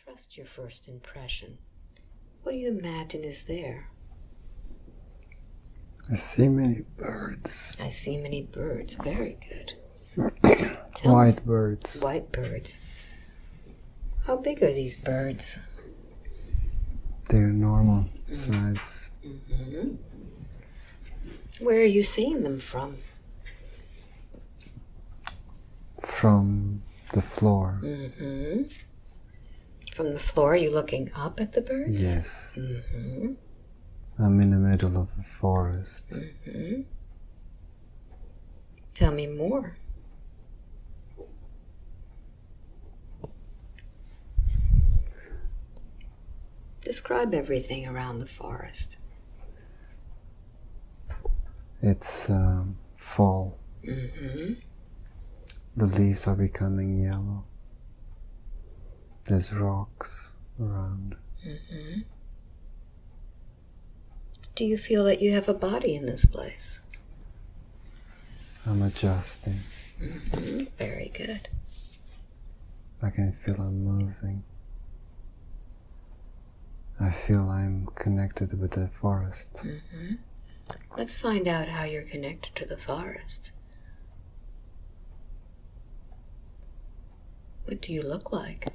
Trust your first impression. What do you imagine is there? I see many birds. I see many birds. Very good. White birds. White birds. How big are these birds? They're normal size. Mm-hmm. Where are you seeing them from? From the floor. Mm-hmm. From the floor, are you looking up at the birds? Yes. Mm-hmm. I'm in the middle of a forest. Mm-hmm. Tell me more. Describe everything around the forest. It's fall. Mm-hmm. The leaves are becoming yellow. There's rocks around. Mm-hmm. Do you feel that you have a body in this place? I'm adjusting. Mm-hmm. Very good. I can feel I'm moving. I feel I'm connected with the forest. Mm-hmm. Let's find out how you're connected to the forest. What do you look like?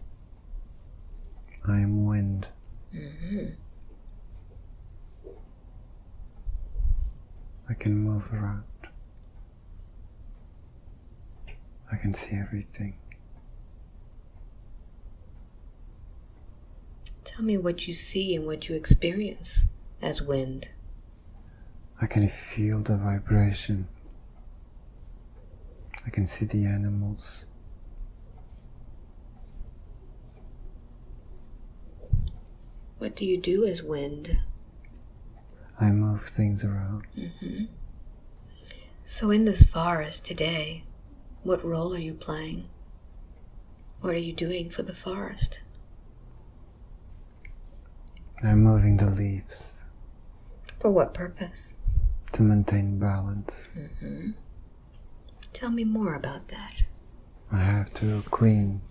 I am wind. Mm-hmm. I can move around. I can see everything. Tell me what you see and what you experience as wind. I can feel the vibration. I can see the animals. What do you do as wind? I move things around. Mm-hmm. So in this forest today, what role are you playing? What are you doing for the forest? I'm moving the leaves For what purpose? to maintain balance. Mm-hmm. Tell me more about that. I have to clean.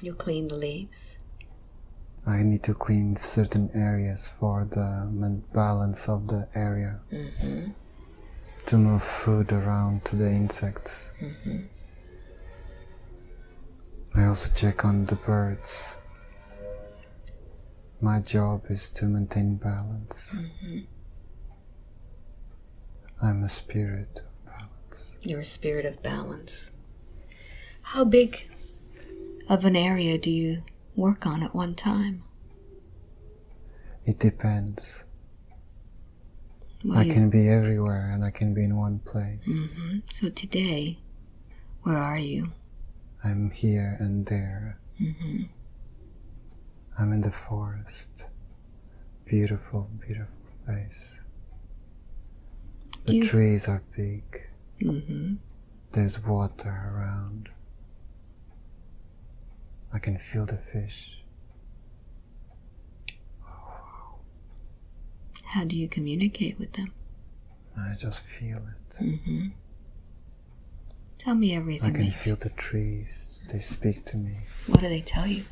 You clean the leaves? I need to clean certain areas for the balance of the area. Mm-hmm. To move food around to the insects. Mm-hmm. I also check on the birds. My job is to maintain balance. Mm-hmm. I'm a spirit of balance. You're a spirit of balance. How big of an area do you work on at one time? It depends. I can be everywhere and I can be in one place. Mm-hmm. So today, where are you? I'm here and there. Mm-hmm. I'm in the forest. Beautiful, beautiful place. The trees are big. Mm-hmm. There's water around. I can feel the fish. How do you communicate with them? I just feel it. Mm-hmm. Tell me everything. I can feel the trees. They speak to me. What do they tell you?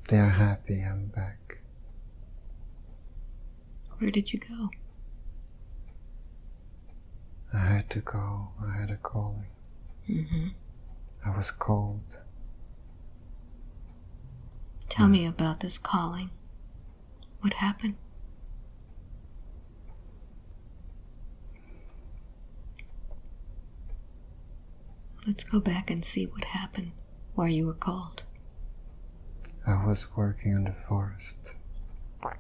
They are happy I'm back. Where did you go? I had to go. I had a calling. Mm-hmm. I was called. Tell me about this calling. What happened? Let's go back and see what happened, where you were called. I was working in the forest. And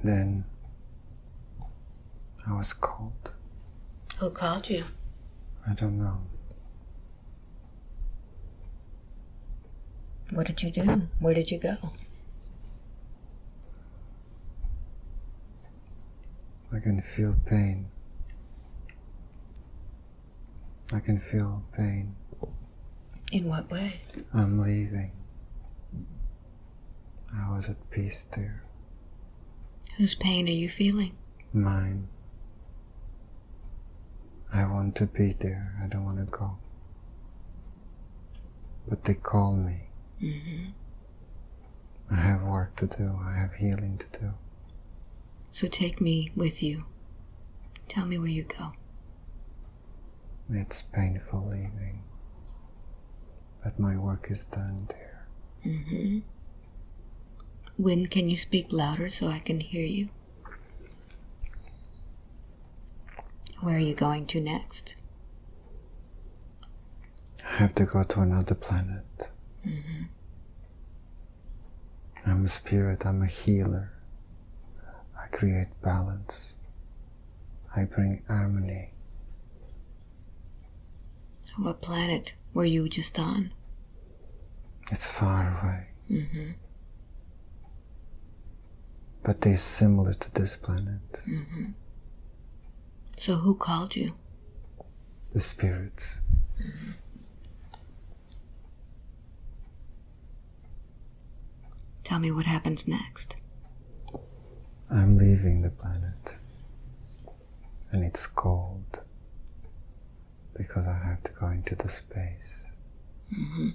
then I was called. Who called you? I don't know. What did you do? Where did you go? I can feel pain. I can feel pain. In what way? I'm leaving. I was at peace there. Whose pain are you feeling? Mine. I want to be there. I don't want to go. but they call me. Mm-hmm. I have work to do. I have healing to do. So take me with you. Tell me where you go. It's painful leaving, but my work is done there. Mm-hmm. When can you speak louder so I can hear you? Where are you going to next? I have to go to another planet. Mm-hmm. I'm a spirit, I'm a healer. I create balance. I bring harmony. What planet were you just on? It's far away, Mm-hmm. but they're similar to this planet. Mm-hmm. So who called you? The spirits. Mm-hmm. Tell me what happens next. I'm leaving the planet, and it's cold because I have to go into the space. Mm-hmm.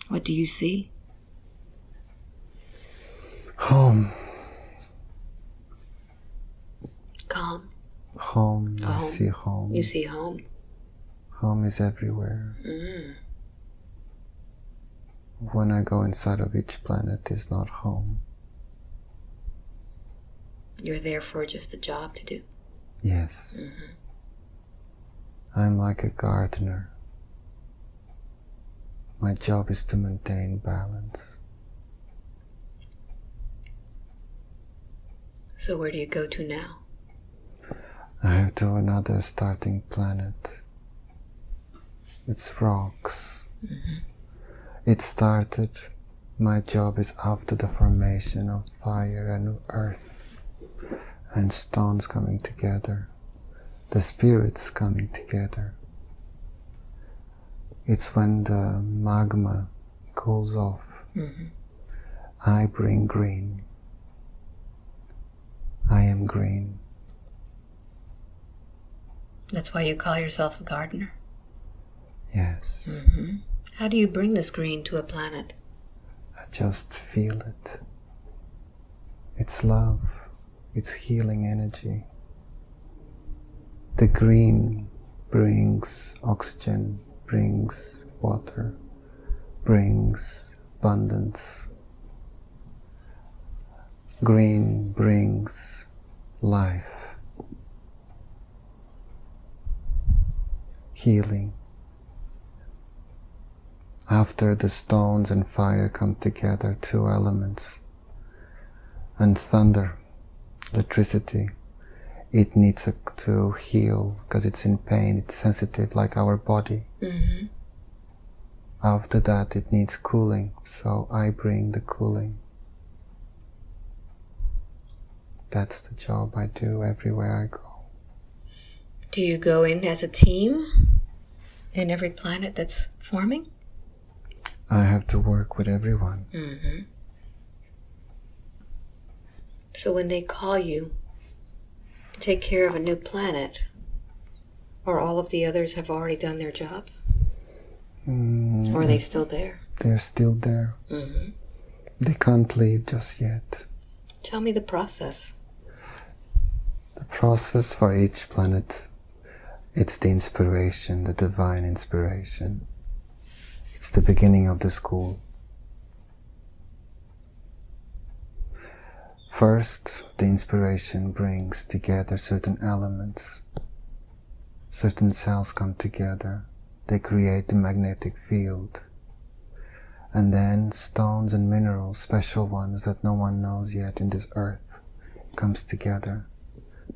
What do you see? Home. Calm. Home. I Home. see home. You see home. Home is everywhere. Mm. When I go inside of each planet, it's not home. You're there for just a job to do. Yes. Mm-hmm. I'm like a gardener. My job is to maintain balance. So where do you go to now? I have to another starting planet. It's rocks. Mm-hmm. It started, my job is after the formation of fire and earth and stones coming together, the spirits coming together. It's when the magma cools off. Mm-hmm. I bring green. I am green. That's why you call yourself the gardener? Yes. Mm-hmm. How do you bring this green to a planet? I just feel it. It's love. It's healing energy. The green brings oxygen, brings water, brings abundance. Green brings life, healing. After the stones and fire come together, two elements, and thunder, electricity, it needs to heal because it's in pain, it's sensitive like our body. Mm-hmm. After that it needs cooling, so I bring the cooling. That's the job I do everywhere I go. Do you go in as a team in every planet that's forming? I have to work with everyone. Mm-hmm. So when they call you to take care of a new planet, or all of the others have already done their job? Or are they still there? They're still there. Mm-hmm. They can't leave just yet. Tell me the process. The process for each planet, it's the inspiration, the divine inspiration. It's the beginning of the school. First, the inspiration brings together certain elements. Certain cells come together. They create the magnetic field. And then stones and minerals, special ones that no one knows yet in this earth, comes together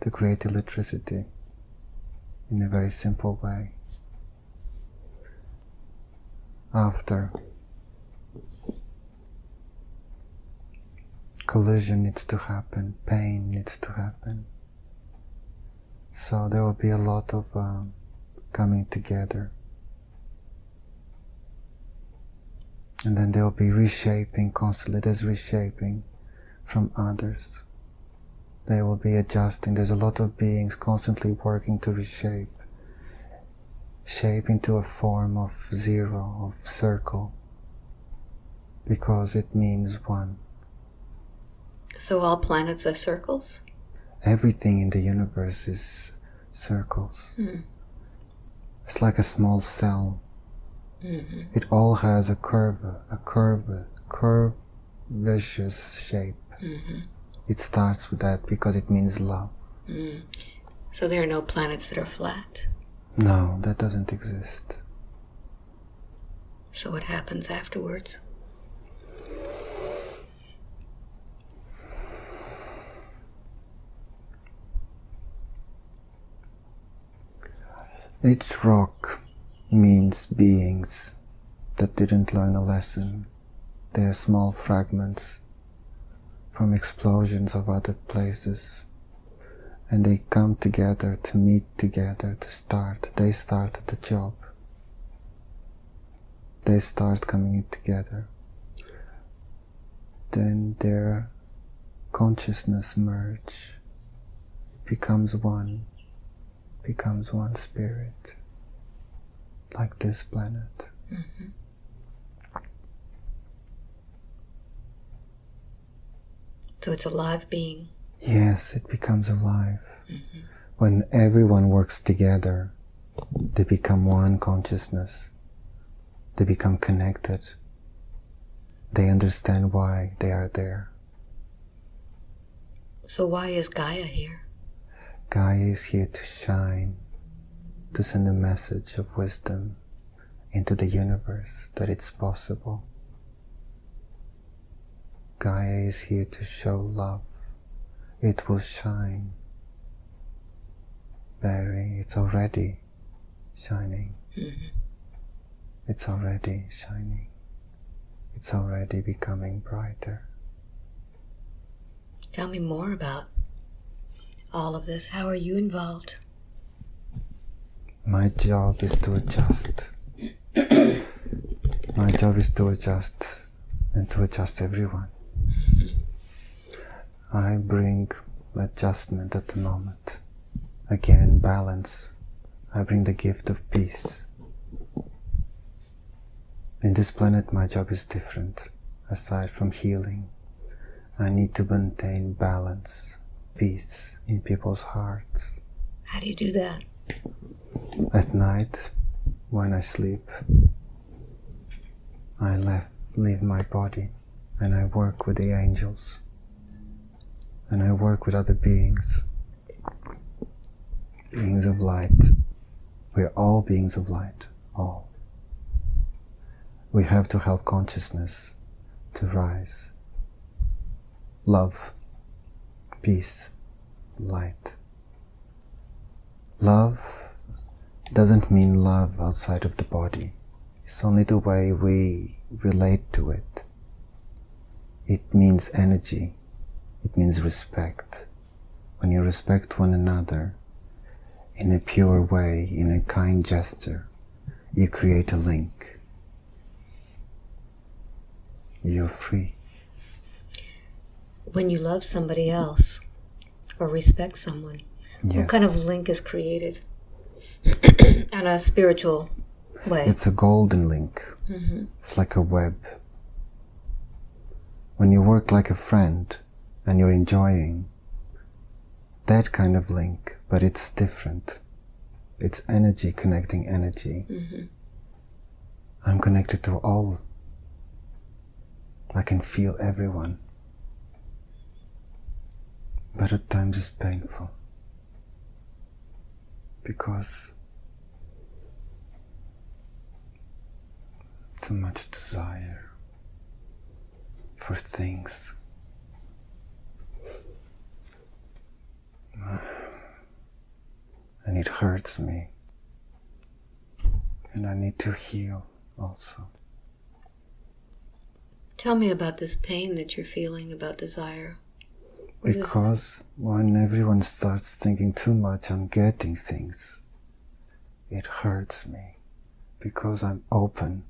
to create electricity in a very simple way. After, collision needs to happen, pain needs to happen. So there will be a lot of coming together. And then there will be reshaping, constantly there's reshaping from others. They will be adjusting. There's a lot of beings constantly working to reshape shape into a form of zero, of circle, because it means one. So all planets are circles? Everything in the universe is circles. It's like a small cell. It all has a curvaceous shape. It starts with that because it means love. So there are no planets that are flat. No, that doesn't exist. So what happens afterwards? Each rock means beings that didn't learn a lesson. They are small fragments from explosions of other places, and they come together to meet together to start. They started the job. They start coming in together. Then their consciousness merge. It becomes one spirit, like this planet. So it's a live being. Yes, it becomes alive. When everyone works together, they become one consciousness. They become connected. They understand why they are there. So why is Gaia here? Gaia is here to shine, to send a message of wisdom into the universe that it's possible. Gaia is here to show love. It will shine. It's already shining. It's already shining. It's already becoming brighter. Tell me more about all of this. How are you involved? My job is to adjust. My job is to adjust and to adjust everyone. I bring adjustment at the moment. Again, balance. I bring the gift of peace. In this planet, my job is different. Aside from healing, I need to maintain balance, peace in people's hearts. How do you do that? At night, when I sleep, I leave my body and I work with the angels and I work with other beings of light. We're all beings of light, all. We have to help consciousness to rise. Love, peace, light. Love doesn't mean love outside of the body. It's only the way we relate to it. It means energy. It means respect. When you respect one another in a pure way, in a kind gesture, you create a link. You're free. When you love somebody else or respect someone, Yes. what kind of link is created on a spiritual way? It's a golden link. It's like a web. When you work like a friend and you're enjoying that kind of link, but it's different. It's energy connecting energy. I'm connected to all. I can feel everyone. But at times it's painful. Because too much desire for things. And it hurts me. And I need to heal also. Tell me about this pain that you're feeling about desire. What is Because when everyone starts thinking too much on getting things, it hurts me. Because I'm open.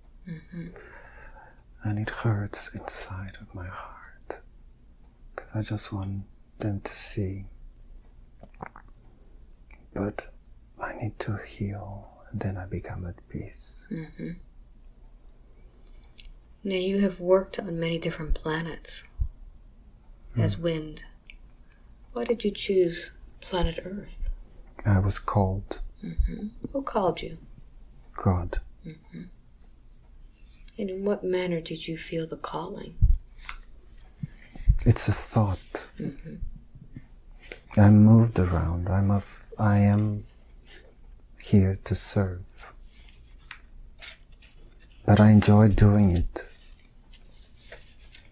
And it hurts inside of my heart. Because I just want them to see. But I need to heal and then I become at peace. Mm-hmm. Now you have worked on many different planets as wind. Why did you choose planet Earth? I was called. Mm-hmm. Who called you? God. Mm-hmm. And in what manner did you feel the calling? It's a thought. Mm-hmm. I'm moved around. I am here to serve. But I enjoy doing it.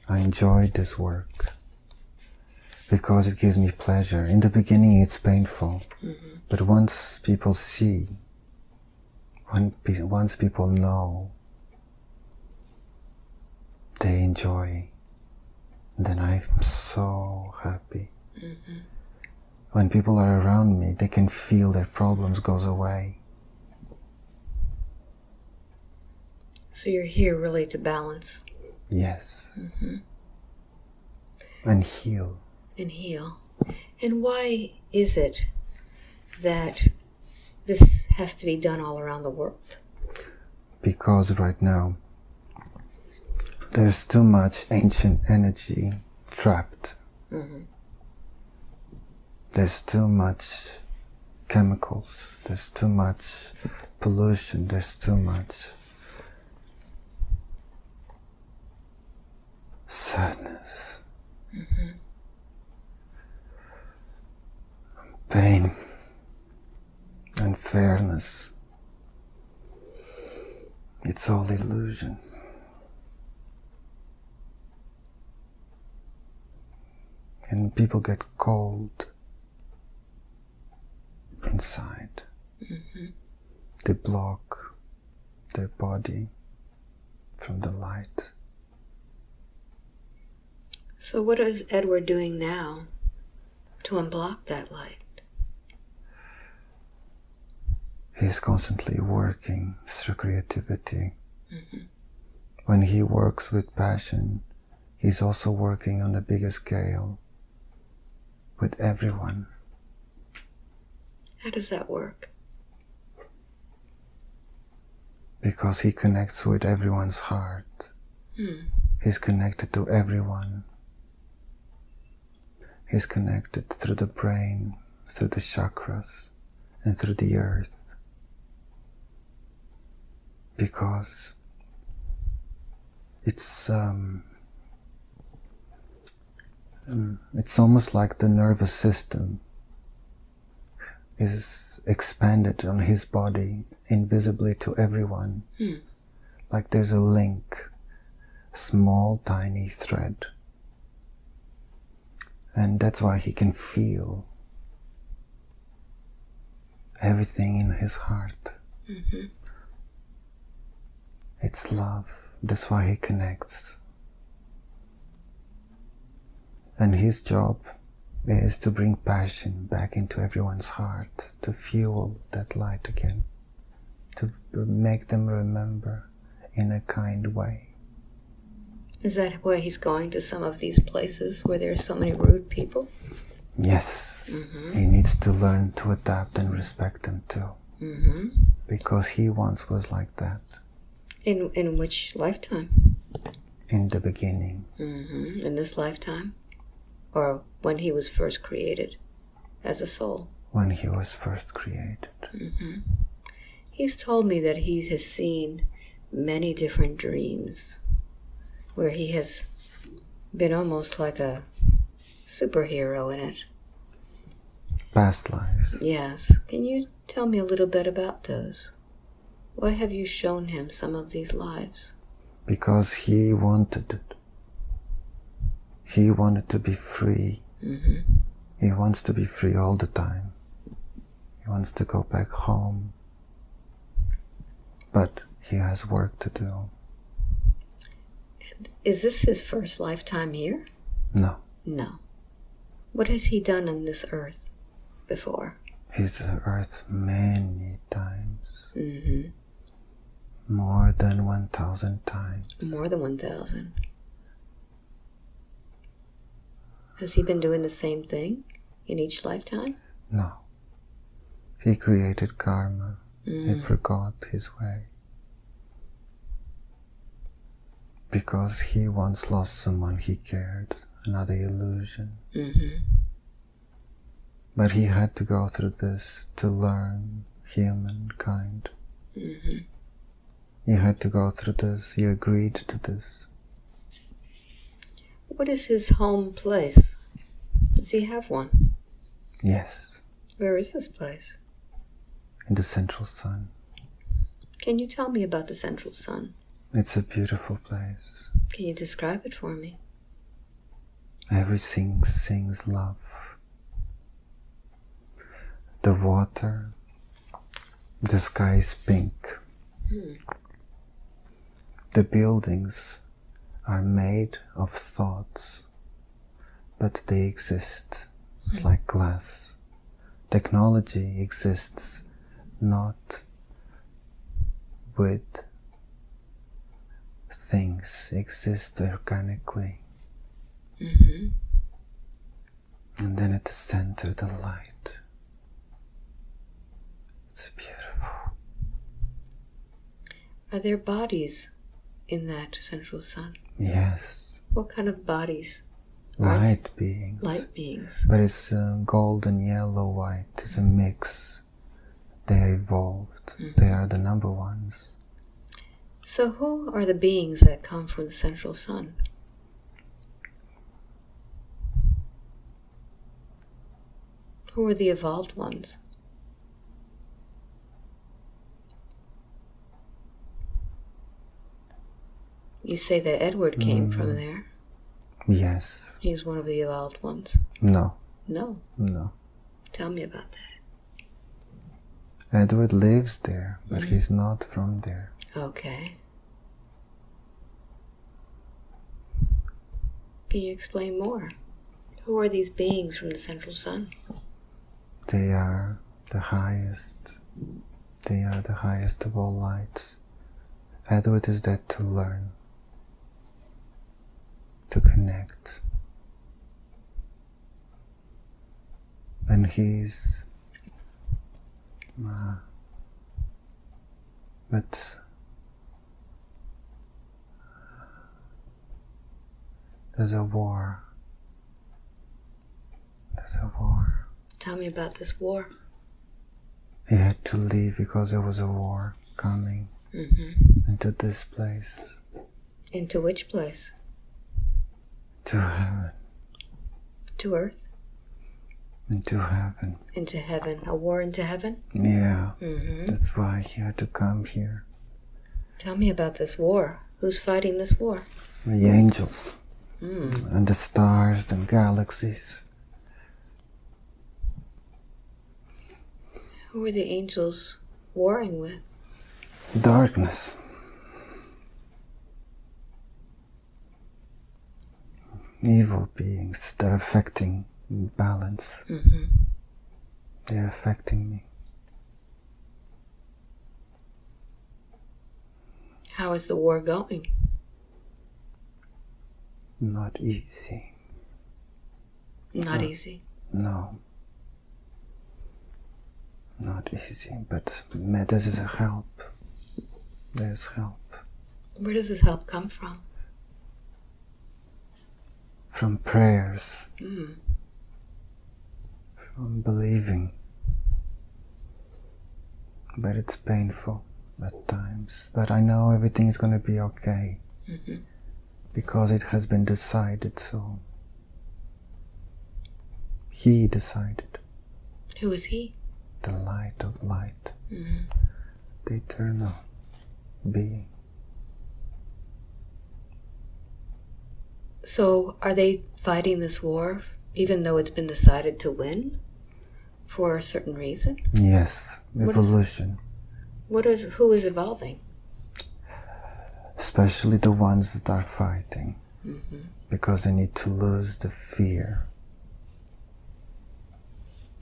I enjoy this work because it gives me pleasure. In the beginning it's painful, but once people see, once people know, they enjoy, then I'm so happy. When people are around me, they can feel their problems goes away. So you're here really to balance. Yes. And heal. And heal. And why is it that this has to be done all around the world? Because right now, there's too much ancient energy trapped. There's too much chemicals. There's too much pollution. There's too much sadness, pain, unfairness. It's all illusion. And people get cold inside. They block their body from the light. So what is Edward doing now to unblock that light? He's constantly working through creativity. When he works with passion, he's also working on a bigger scale with everyone. How does that work? Because he connects with everyone's heart. He's connected to everyone. He's connected through the brain, through the chakras, and through the earth. Because it's almost like the nervous system is expanded on his body invisibly to everyone. Like there's a link, small tiny thread. And that's why he can feel everything in his heart. It's love. That's why he connects. And his job is to bring passion back into everyone's heart, to fuel that light again, to make them remember in a kind way. Is that why he's going to some of these places where there are so many rude people? Yes. He needs to learn to adapt and respect them too. Because he once was like that. In which lifetime? In the beginning. In this lifetime? Or when he was first created as a soul? When he was first created. He's told me that he has seen many different dreams where he has been almost like a superhero in it. Past lives. Yes. Can you tell me a little bit about those? Why have you shown him some of these lives? Because he wanted it. He wanted to be free. He wants to be free all the time. He wants to go back home. But he has work to do. Is this his first lifetime here? No. No. What has he done on this earth before? He's earth many times. More than 1,000 times. More than 1,000. Has he been doing the same thing in each lifetime? No. He created karma He forgot his way. Because he once lost someone he cared, another illusion. But he had to go through this to learn humankind. He had to go through this. He agreed to this. What is his home place? Does he have one? Yes. Where is this place? In the central sun. Can you tell me about the central sun? It's a beautiful place. Can you describe it for me? Everything sings love. The water, the sky is pink. The buildings are made of thoughts, but they exist. It's like glass. Technology exists not with things, exists organically. And then at the center, the light. It's beautiful. Are there bodies in that central sun? Yes. What kind of bodies? Light beings. Light beings. But it's golden, yellow, white. It's a mix. They're evolved. They are the number ones. So who are the beings that come from the central sun? Who are the evolved ones? You say that Edward came from there. Yes. He's one of the evolved ones. No. No. No. Tell me about that. Edward lives there, but he's not from there. Okay. Can you explain more? Who are these beings from the central sun? They are the highest. They are the highest of all lights. Edward is there to learn, to connect. And he's... but there's a war. There's a war. Tell me about this war. He had to leave because there was a war coming into this place. Into which place? To heaven. To earth? Into heaven. Into heaven. A war into heaven? Yeah. That's why he had to come here. Tell me about this war. Who's fighting this war? The angels. And the stars and galaxies. Who are the angels warring with? Darkness. Evil beings that are affecting balance. They're affecting me. How is the war going? Not easy. Not easy. No. Not easy, but this is a help. There's help. Where does this help come from? From prayers. From believing. But it's painful at times. But I know everything is going to be okay. Because it has been decided so. He decided. Who is he? The light of light. The eternal being. So are they fighting this war even though it's been decided to win? For a certain reason? Yes, evolution. Who is evolving? Especially the ones that are fighting. Because they need to lose the fear.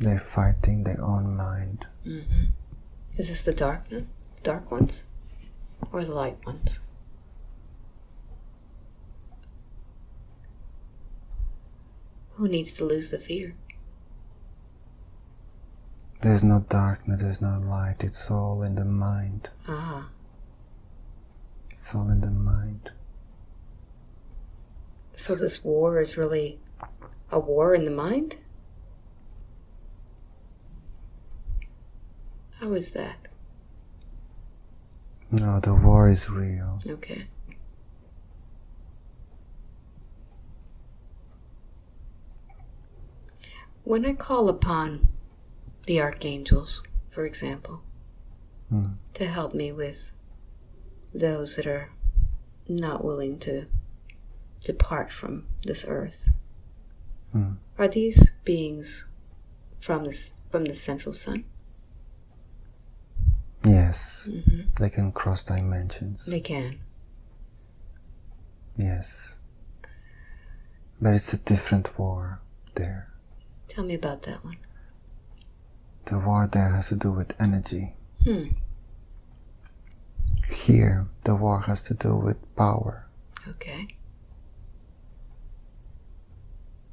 They're fighting their own mind. Is this the dark ones? Or the light ones? Who needs to lose the fear? There's no darkness, there's no light, it's all in the mind. Ah. It's all in the mind. So this war is really a war in the mind? How is that? No, the war is real. Okay. When I call upon the archangels, for example, to help me with those that are not willing to depart from this earth, are these beings from the central sun? Yes, they can cross dimensions. They can. Yes. But it's a different war there. Tell me about that one. The war there has to do with energy. Here, the war has to do with power. Okay.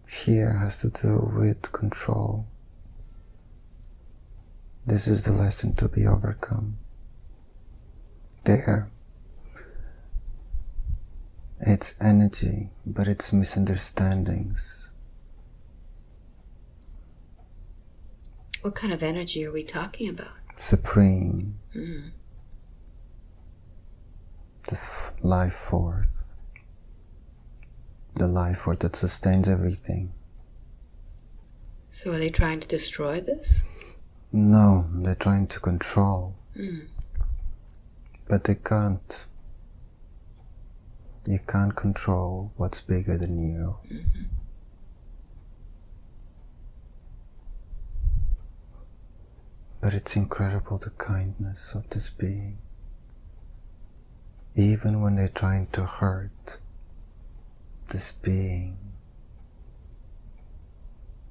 Here has to do with control. This is the lesson to be overcome. There, it's energy, but it's misunderstandings. What kind of energy are we talking about? Supreme. The life force. The life force that sustains everything. So are they trying to destroy this? No, they're trying to control. But they can't. You can't control what's bigger than you. But it's incredible, the kindness of this being. Even when they're trying to hurt, this being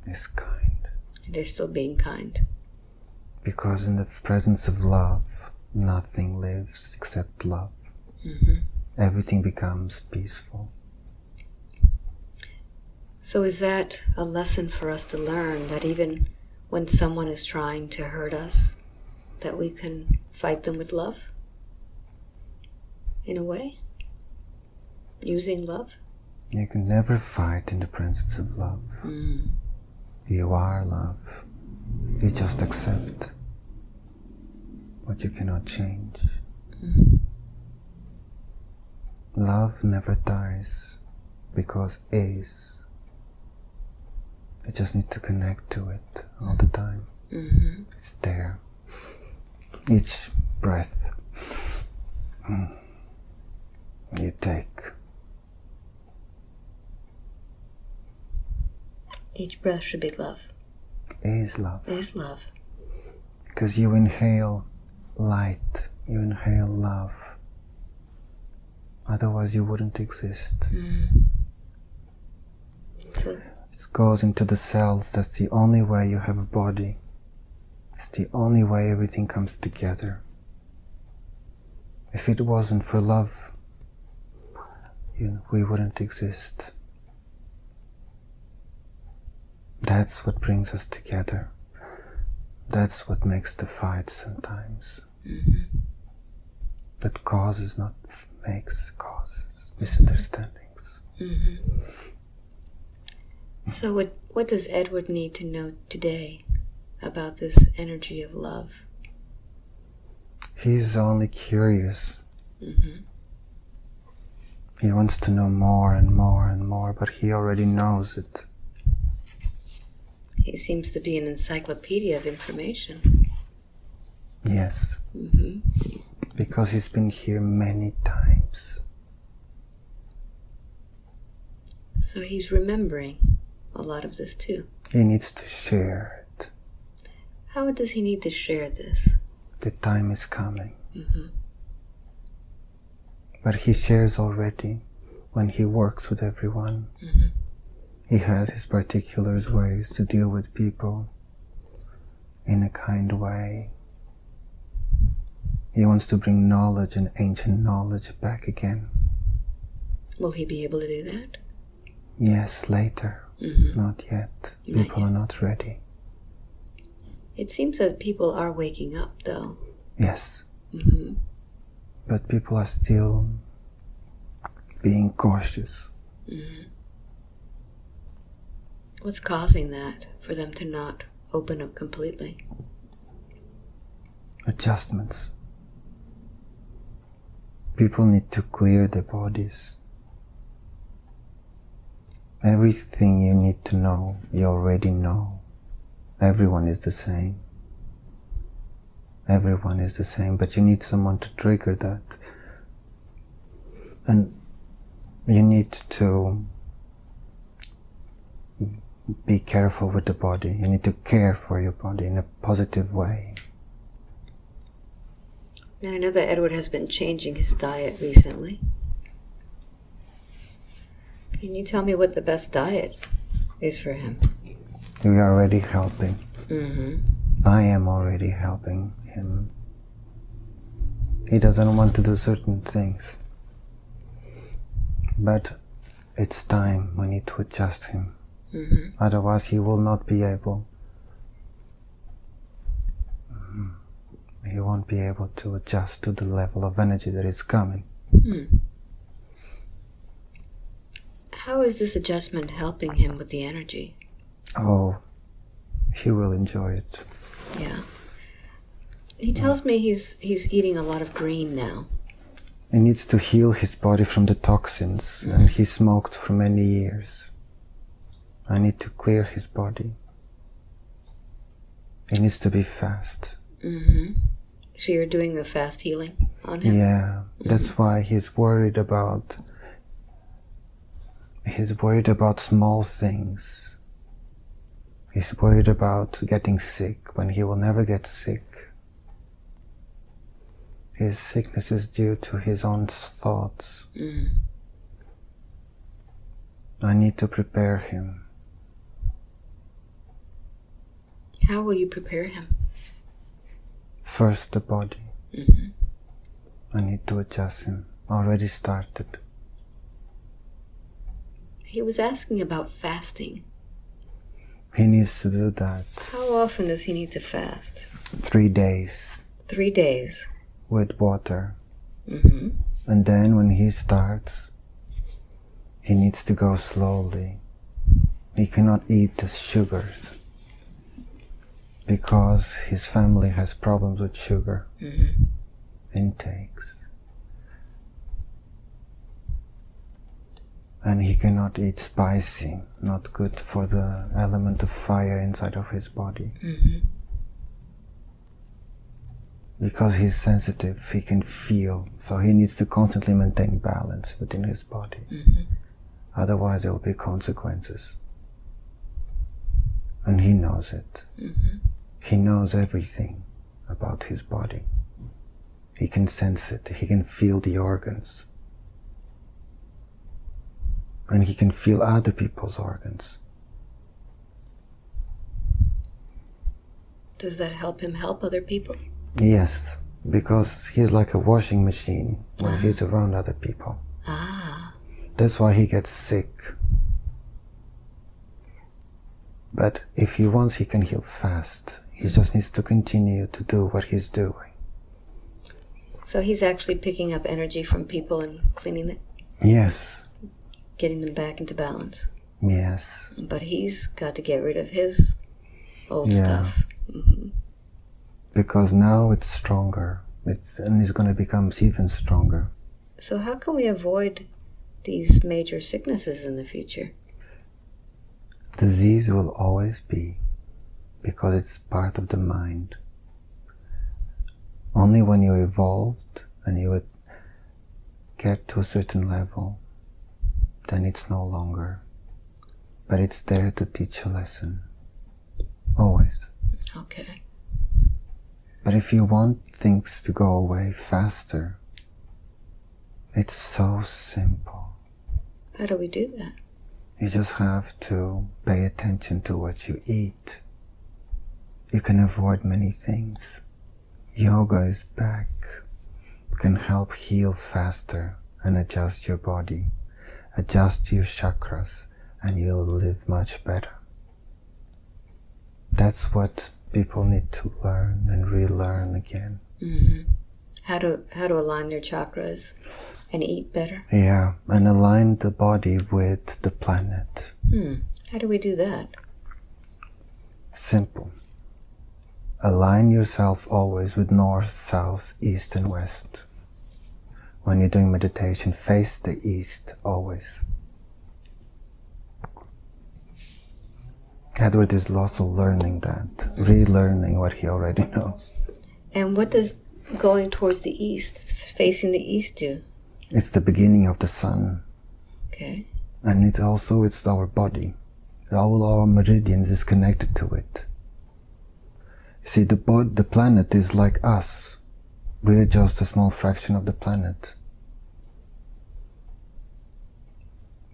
is kind. They're still being kind. Because in the presence of love, nothing lives except love. Everything becomes peaceful. So is that a lesson for us to learn, that even when someone is trying to hurt us, that we can fight them with love? In a way? Using love? You can never fight in the presence of love. You are love. You just accept what you cannot change. Love never dies because is. You just need to connect to it all the time. It's there. Each breath you take. Each breath should be love. Is love. Is love. Because you inhale light, you inhale love. Otherwise you wouldn't exist. So, it goes into the cells. That's the only way you have a body. It's the only way everything comes together. If it wasn't for love, we wouldn't exist. That's what brings us together. That's what makes the fight sometimes. That causes, not makes, causes misunderstandings. So what does Edward need to know today about this energy of love? He's only curious. He wants to know more and more and more, but he already knows it. He seems to be an encyclopedia of information. Yes. Because he's been here many times. So he's remembering a lot of this too. He needs to share it. How does he need to share this? The time is coming. But he shares already when he works with everyone. He has his particular ways to deal with people in a kind way. He wants to bring knowledge and ancient knowledge back again. Will he be able to do that? Yes, later. Not yet. People are not ready. It seems that people are waking up, though. Yes. Mm-hmm. But people are still being cautious. Mm-hmm. What's causing that, for them to not open up completely? Adjustments. People need to clear their bodies. Everything you need to know, you already know. Everyone is the same. Everyone is the same, but you need someone to trigger that. And you need to be careful with the body. You need to care for your body in a positive way. Now, I know that Edward has been changing his diet recently. Can you tell me what the best diet is for him? We are already helping. Mm-hmm. I am already helping him. He doesn't want to do certain things. But it's time we need to adjust him. Mm-hmm. Otherwise he will not be able. He won't be able to adjust to the level of energy that is coming. How is this adjustment helping him with the energy? Oh, he will enjoy it. Yeah. He tells me he's eating a lot of green now. He needs to heal his body from the toxins, and he smoked for many years. I need to clear his body. He needs to be fast. Mm-hmm. So you're doing a fast healing on him? Yeah, that's why he's worried about small things. He's worried about getting sick when he will never get sick. His sickness is due to his own thoughts. I need to prepare him. How will you prepare him? First, the body. Mm-hmm. I need to adjust him. Already started. He was asking about fasting. He needs to do that. How often does he need to fast? 3 days. 3 days. With water. Mm-hmm. And then when he starts, he needs to go slowly. He cannot eat the sugars because his family has problems with sugar intakes. And he cannot eat spicy, not good for the element of fire inside of his body. Because he's sensitive, he can feel, so he needs to constantly maintain balance within his body. Otherwise there will be consequences. And he knows it. He knows everything about his body. He can sense it, he can feel the organs. And he can feel other people's organs. Does that help him help other people? Yes, because he's like a washing machine when he's around other people. That's why he gets sick. But if he wants, he can heal fast. He just needs to continue to do what he's doing. So he's actually picking up energy from people and cleaning it? Yes. Getting them back into balance? Yes. But he's got to get rid of his old stuff. Because now it's stronger. And it's going to become even stronger. So how can we avoid these major sicknesses in the future? Disease will always be, because it's part of the mind. Only when you evolved and you would get to a certain level, then it's no longer. But it's there to teach a lesson. Always. Okay. But if you want things to go away faster, it's so simple. How do we do that? You just have to pay attention to what you eat. You can avoid many things. Yoga is back. Can help heal faster and adjust your body. Adjust your chakras and you'll live much better. That's what people need to learn and relearn again. Mm-hmm. How to align their chakras and eat better? Yeah, and align the body with the planet. How do we do that? Simple. Align yourself always with north, south, east and west. When you're doing meditation, face the east always. Edward is also learning that, relearning what he already knows. And what does going towards the east, facing the east, do? It's the beginning of the sun. Okay. And it's our body. All our meridians is connected to it. You see, the planet is like us. We're just a small fraction of the planet.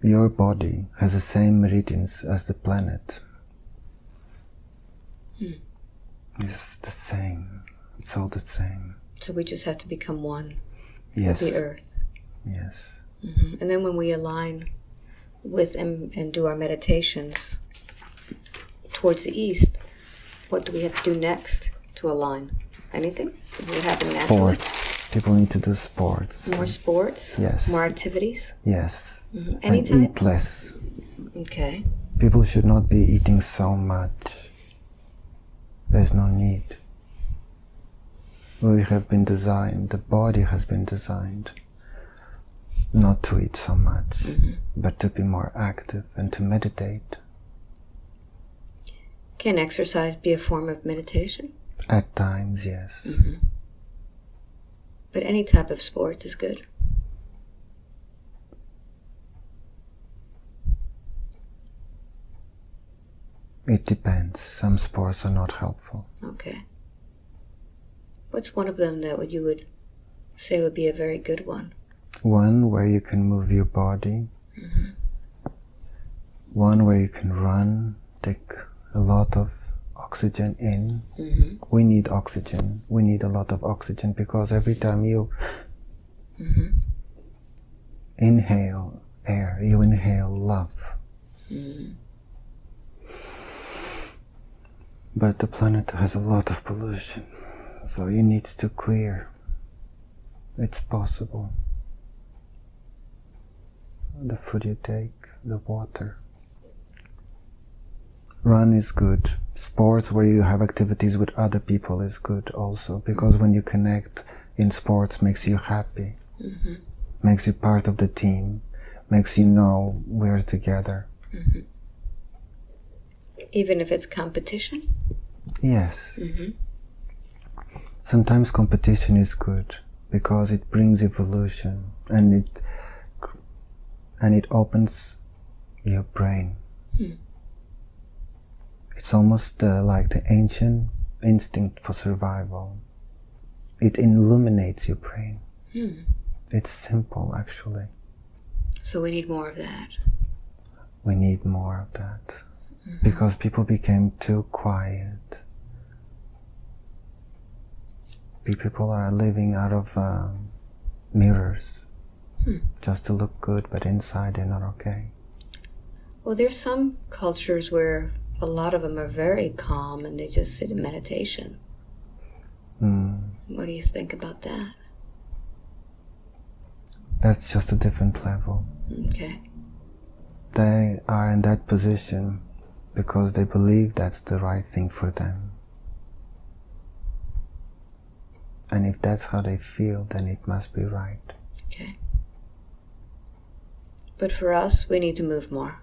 Your body has the same meridians as the planet. It's the same. It's all the same. So we just have to become one Yes. with the earth. Yes. Mm-hmm. And then when we align with and do our meditations towards the east, what do we have to do next to align? Anything? Does it happen naturally? Sports. People need to do sports. More sports? Yes. More activities? Yes. Mm-hmm. And Anytime? eat less. Okay. People should not be eating so much. There's no need. We have been designed, the body has been designed not to eat so much, but to be more active and to meditate. Can exercise be a form of meditation? At times, yes. But any type of sport is good. It depends. Some sports are not helpful. Okay. What's one of them that you would say would be a very good one? One where you can move your body. One where you can run, take a lot of oxygen in. We need oxygen. We need a lot of oxygen because every time you inhale air, you inhale love. But the planet has a lot of pollution, so you need to clear. It's possible. The food you take, the water. Run is good. Sports where you have activities with other people is good also, because when you connect in sports makes you happy, makes you part of the team, makes you know we're together. Even if it's competition? Yes. Sometimes competition is good because it brings evolution and it opens your brain. It's almost like the ancient instinct for survival. It illuminates your brain. It's simple, actually. So we need more of that. We need more of that. Because people became too quiet. People are living out of mirrors just to look good, but inside they're not okay. Well, there's some cultures where a lot of them are very calm and they just sit in meditation. What do you think about that? That's just a different level. Okay. They are in that position because they believe that's the right thing for them. And if that's how they feel, then it must be right. Okay. But for us, we need to move more.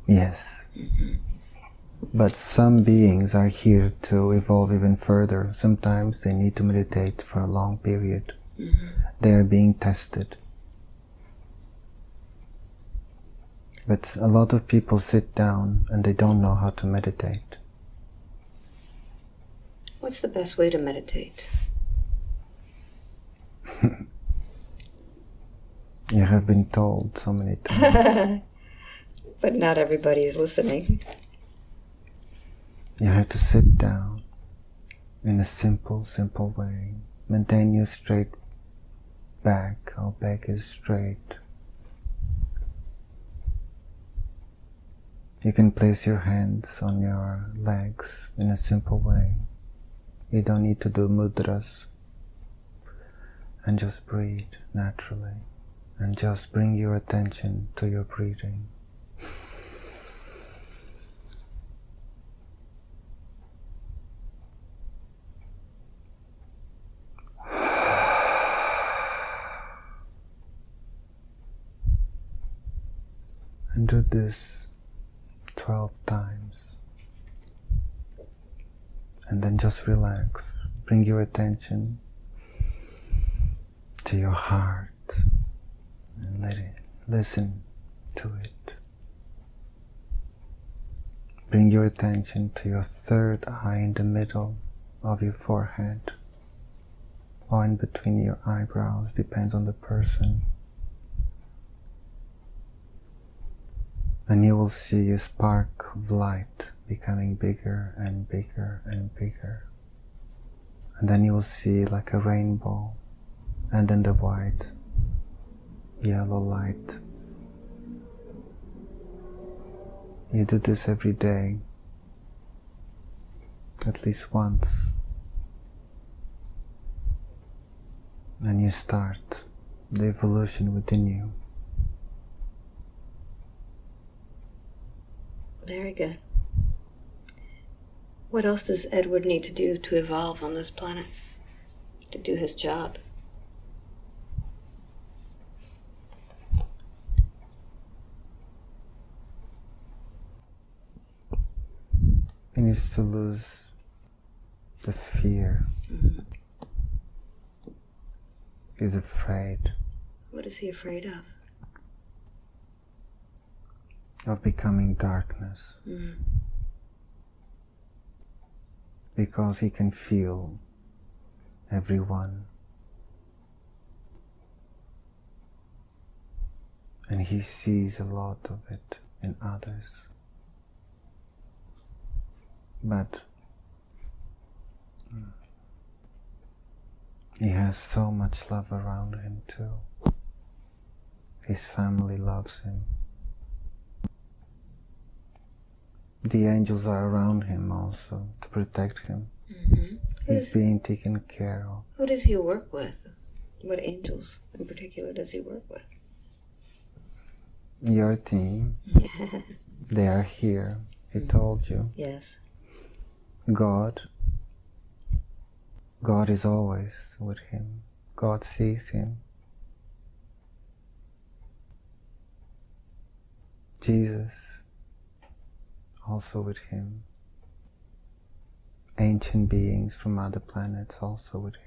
Yes. But some beings are here to evolve even further. Sometimes they need to meditate for a long period. They are being tested. But a lot of people sit down and they don't know how to meditate. What's the best way to meditate? You have been told so many times. But not everybody is listening. You have to sit down in a simple way. Maintain your straight back. Our back is straight. You can place your hands on your legs in a simple way. You don't need to do mudras. And just breathe naturally. And just bring your attention to your breathing. And do this 12 times. And then just relax. Bring your attention to your heart and let it listen to it. Bring your attention to your third eye in the middle of your forehead or in between your eyebrows, depends on the person. And you will see a spark of light becoming bigger and bigger and bigger. And then you will see like a rainbow, and then the white, yellow light. You do this every day, at least once. And you start the evolution within you. Very good. What else does Edward need to do to evolve on this planet? To do his job? He needs to lose the fear. Mm-hmm. He's afraid. What is he afraid of? Of becoming darkness. Mm-hmm. Because he can feel everyone. And he sees a lot of it in others. But he has so much love around him too. His family loves him. The angels are around him also to protect him. Mm-hmm. He's being taken care of. Who does he work with? What angels in particular does he work with? Your team, they are here. He told you. Yes. God is always with him. God sees him. Jesus, also with him. Ancient beings from other planets, also with him.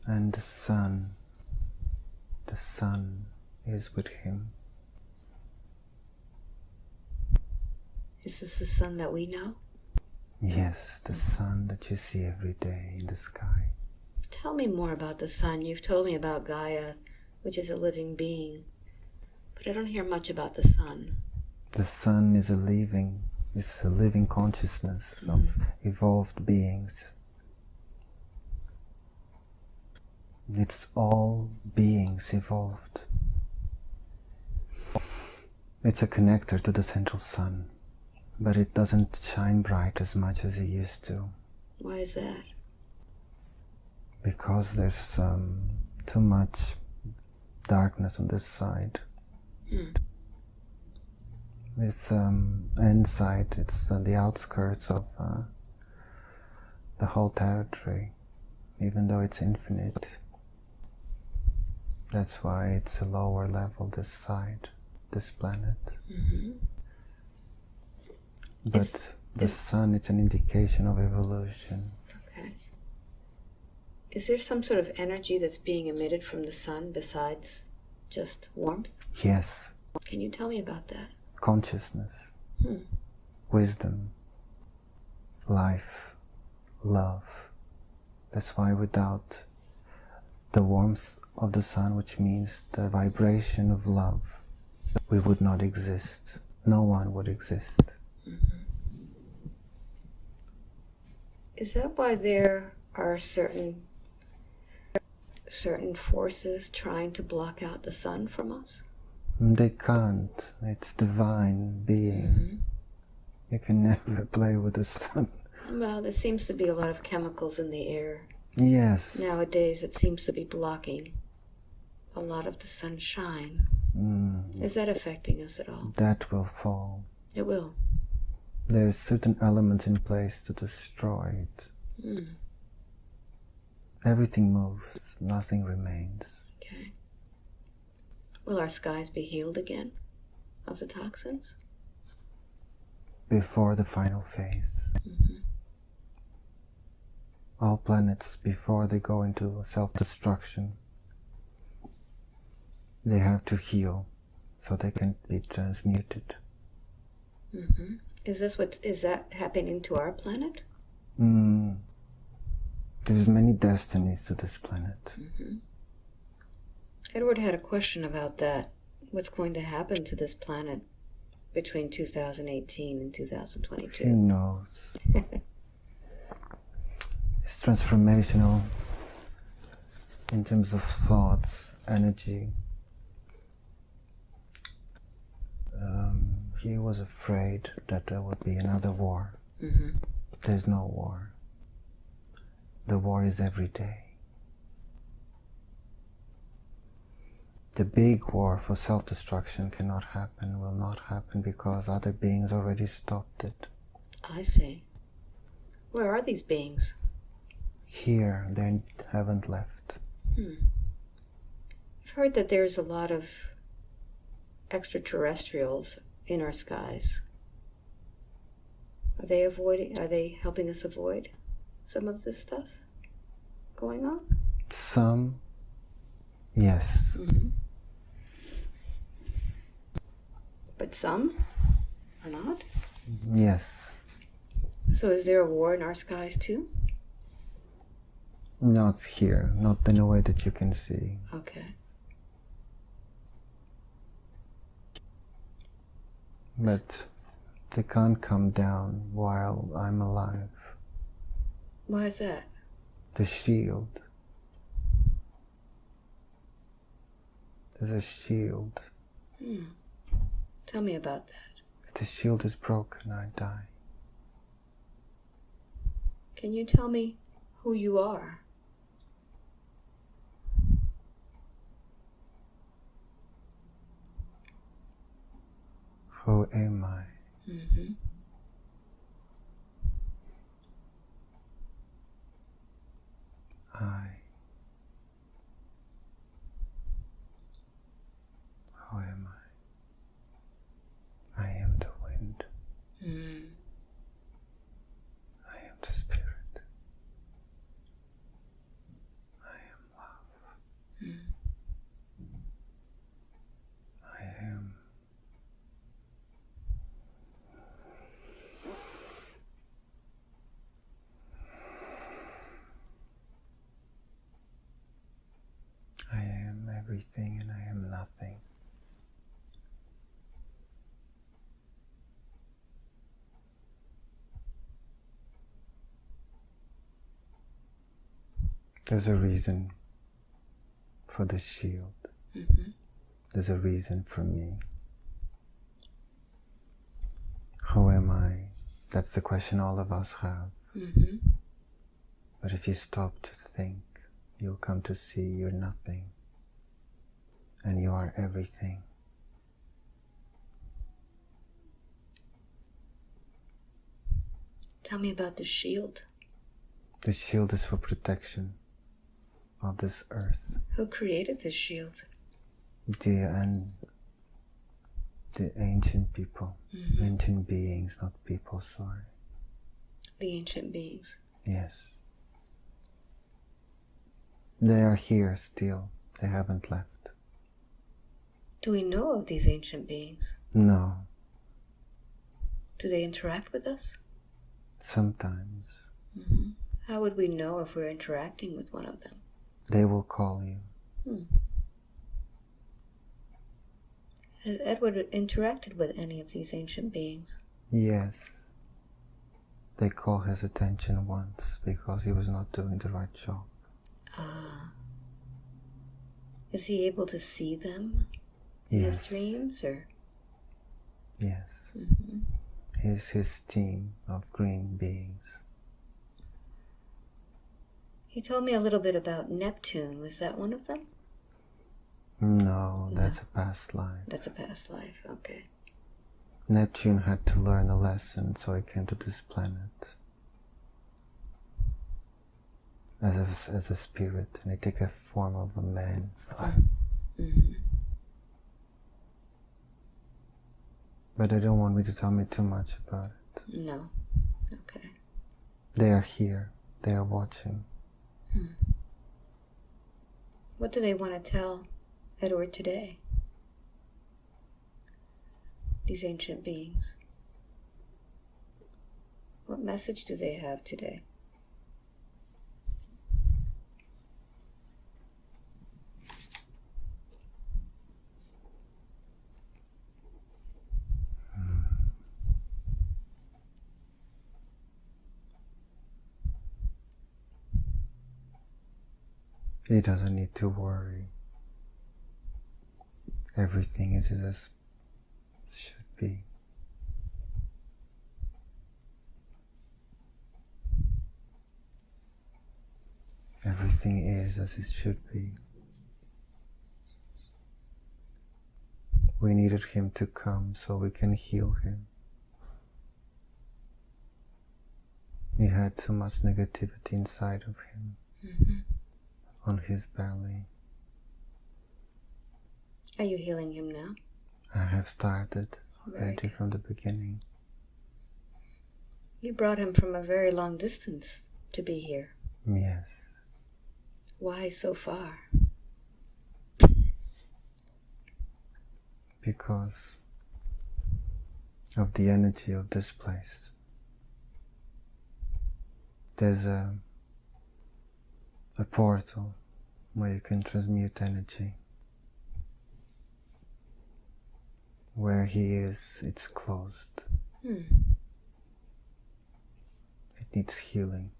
And the sun is with him. Is this the sun that we know? Yes, the sun that you see every day in the sky. Tell me more about the sun. You've told me about Gaia, which is a living being, but I don't hear much about the sun. The sun is a living consciousness of evolved beings. It's all beings evolved. It's a connector to the central sun, but it doesn't shine bright as much as it used to. Why is that? Because there's too much darkness on this side. It's inside, it's the outskirts of the whole territory, even though it's infinite. That's why it's a lower level, this side, this planet. Mm-hmm. But the sun, it's an indication of evolution. Okay. Is there some sort of energy that's being emitted from the sun besides just warmth? Yes. Can you tell me about that? Consciousness, wisdom, life, love. That's why without the warmth of the sun, which means the vibration of love, we would not exist. No one would exist. Is that why there are certain forces trying to block out the sun from us? They can't. It's divine being. You can never play with the sun. Well, there seems to be a lot of chemicals in the air. Yes. Nowadays, it seems to be blocking a lot of the sunshine. Is that affecting us at all? That will fall. It will. There's certain elements in place to destroy it. Everything moves, nothing remains. Okay. Will our skies be healed again of the toxins? Before the final phase. All planets, before they go into self-destruction, they have to heal so they can be transmuted. Is that happening to our planet? There's many destinies to this planet. Edward had a question about that. What's going to happen to this planet between 2018 and 2022? Who knows? It's transformational in terms of thoughts, energy. He was afraid that there would be another war. There's no war. The war is every day. The big war for self-destruction cannot happen, will not happen, because other beings already stopped it. I see. Where are these beings? Here, they haven't left. I've heard that there's a lot of extraterrestrials in our skies. Are they helping us avoid some of this stuff going on? Some, yes. But some are not? Yes. So is there a war in our skies too? Not here, not in a way that you can see. Okay. But they can't come down while I'm alive. Why is that? The shield. There's a shield. Tell me about that. If the shield is broken, I die. Can you tell me who you are? Who am I? Who am I? I am the wind. I am the spirit. I am love. I am everything and I am nothing. There's a reason for the shield. There's a reason for me. Who am I? That's the question all of us have. But if you stop to think, you'll come to see you're nothing. And you are everything. Tell me about the shield. The shield is for protection of this earth. Who created this shield? The ancient people. Ancient beings, not people, sorry. The ancient beings. Yes. They are here still. They haven't left. Do we know of these ancient beings? No. Do they interact with us? Sometimes. How would we know if we're interacting with one of them? They will call you. Has Edward interacted with any of these ancient beings? Yes. They called his attention once because he was not doing the right job. Is he able to see them in his dreams, or? Yes. Mm-hmm. He's his team of green beings. He told me a little bit about Neptune. Was that one of them? No, that's a past life. That's a past life, okay. Neptune had to learn a lesson, so he came to this planet as a spirit, and he took a form of a man. Mm-hmm. But they don't want me to tell me too much about it. No. Okay. They are here. They are watching. What do they want to tell Edward today? These ancient beings. What message do they have today? He doesn't need to worry. Everything is as it should be. Everything is as it should be. We needed him to come so we can heal him. He had too much negativity inside of him. Mm-hmm. On his belly. Are you healing him now? I have started already from the beginning. You brought him from a very long distance to be here. Yes. Why so far? Because of the energy of this place. There's a portal where you can transmute energy. Where he is, it's closed. It needs healing.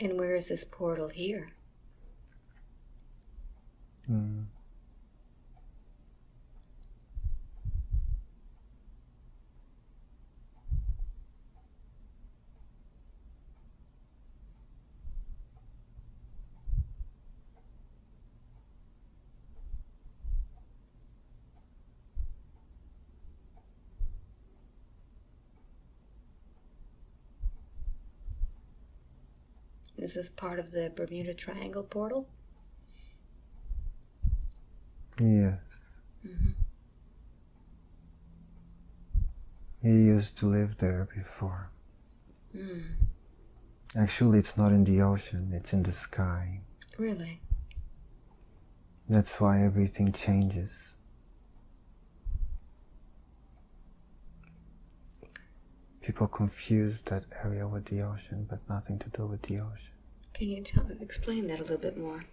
And where is this portal here? Is this part of the Bermuda Triangle portal? Yes. Mm-hmm. He used to live there before. Actually, it's not in the ocean, it's in the sky. Really? That's why everything changes. People confuse that area with the ocean, but nothing to do with the ocean. Can you explain that a little bit more?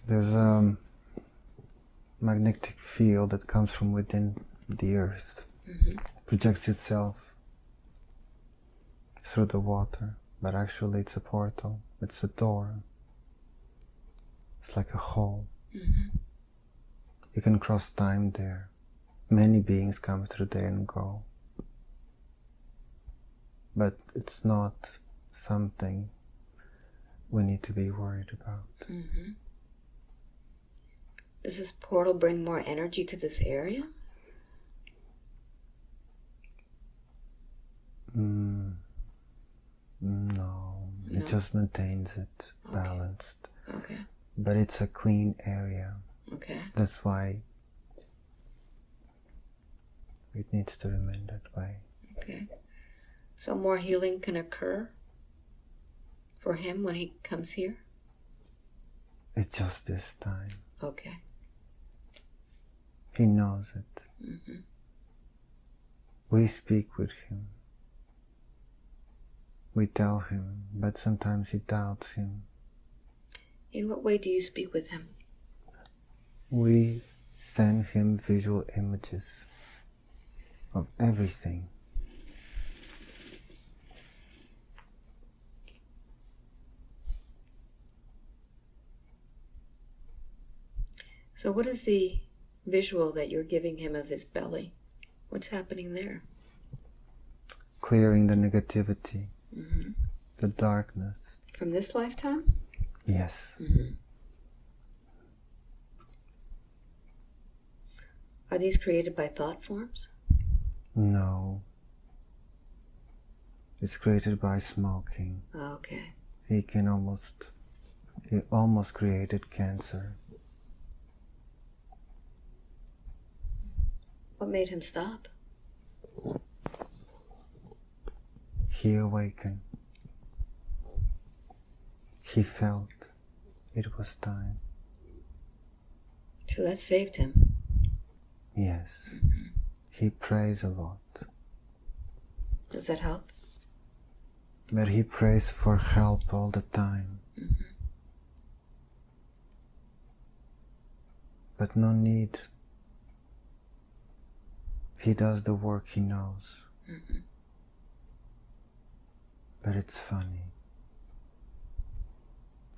There's a magnetic field that comes from within the earth. Projects itself through the water, but actually it's a portal, it's a door. It's like a hole. You can cross time there. Many beings come through there and go. But it's not something we need to be worried about. Does this portal bring more energy to this area? No, it just maintains it balanced. Okay. But it's a clean area. Okay. That's why it needs to remain that way. Okay. So more healing can occur for him when he comes here? It's just this time. Okay. He knows it. We speak with him. We tell him, but sometimes he doubts him. In what way do you speak with him? We Send him visual images of everything. So what is the visual that you're giving him of his belly? What's happening there? Clearing the negativity, the darkness. From this lifetime? Yes. Are these created by thought forms? No. It's created by smoking. Okay. He almost created cancer. What made him stop? He awakened. He felt it was time. So that saved him. Yes. He prays a lot. Does that help? But he prays for help all the time. But no need. He does the work he knows. But it's funny.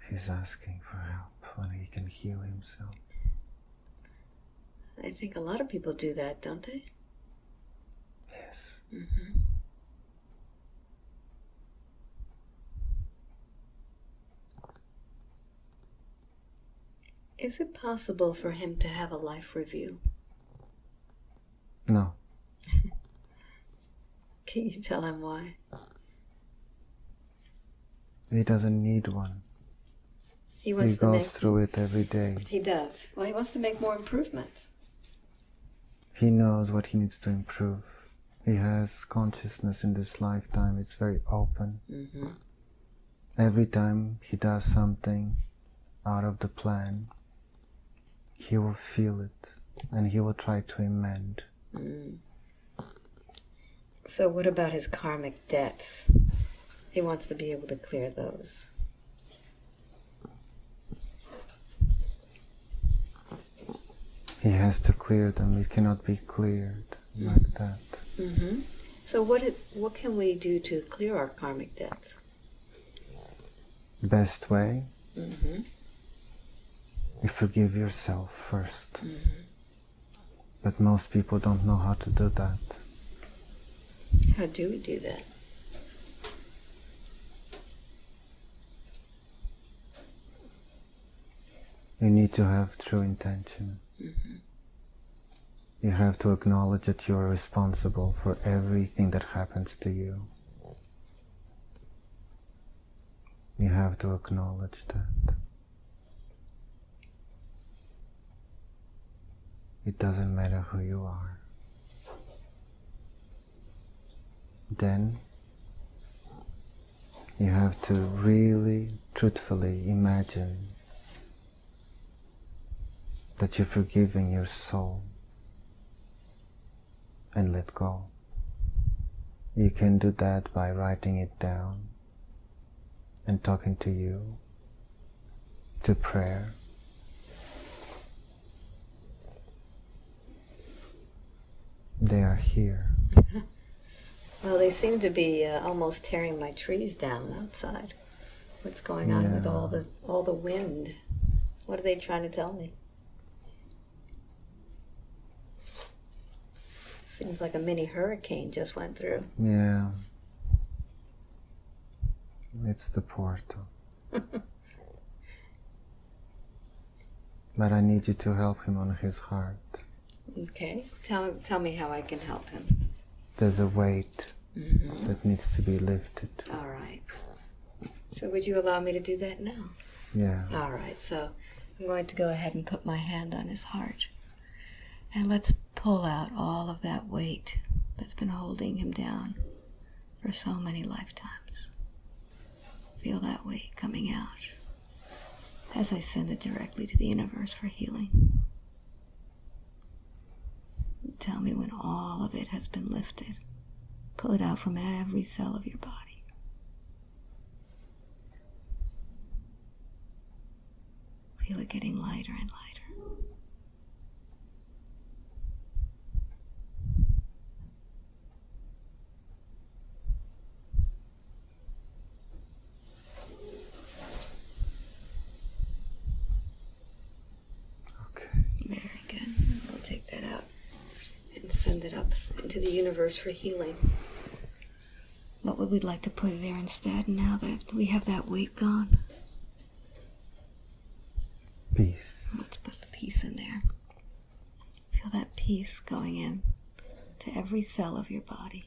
He's asking for help when he can heal himself. I think a lot of people do that, don't they? Yes. Is it possible for him to have a life review? No. Can you tell him why? He doesn't need one. He wants to goes make... through it every day. He does. Well, he wants to make more improvements. He knows what he needs to improve. He has consciousness in this lifetime. It's very open. Every time he does something out of the plan, he will feel it and he will try to amend. So what about his karmic debts? He wants to be able to clear those. He has to clear them. It cannot be cleared like that. So what can we do to clear our karmic debts? Best way? You forgive yourself first. But most people don't know how to do that. How do we do that? You need to have true intention. You have to acknowledge that you are responsible for everything that happens to you. You have to acknowledge that. It doesn't matter who you are. Then you have to really, truthfully imagine that you're forgiving your soul and let go. You can do that by writing it down and talking to you, to prayer. They are here. Well, they seem to be almost tearing my trees down outside. What's going on with all the wind? What are they trying to tell me? Seems like a mini hurricane just went through. Yeah. It's the portal. But I need you to help him on his heart. Okay. Tell me how I can help him. There's a weight that needs to be lifted. All right. So would you allow me to do that now? Yeah. All right. So I'm going to go ahead and put my hand on his heart. And let's pull out all of that weight that's been holding him down for so many lifetimes. Feel that weight coming out as I send it directly to the universe for healing. Tell me when all of it has been lifted. Pull it out from every cell of your body. Feel it getting lighter and lighter. send it up into the universe for healing. What would we like to put there instead now that we have that weight gone? Peace. Let's put the peace in there. Feel that peace going in to every cell of your body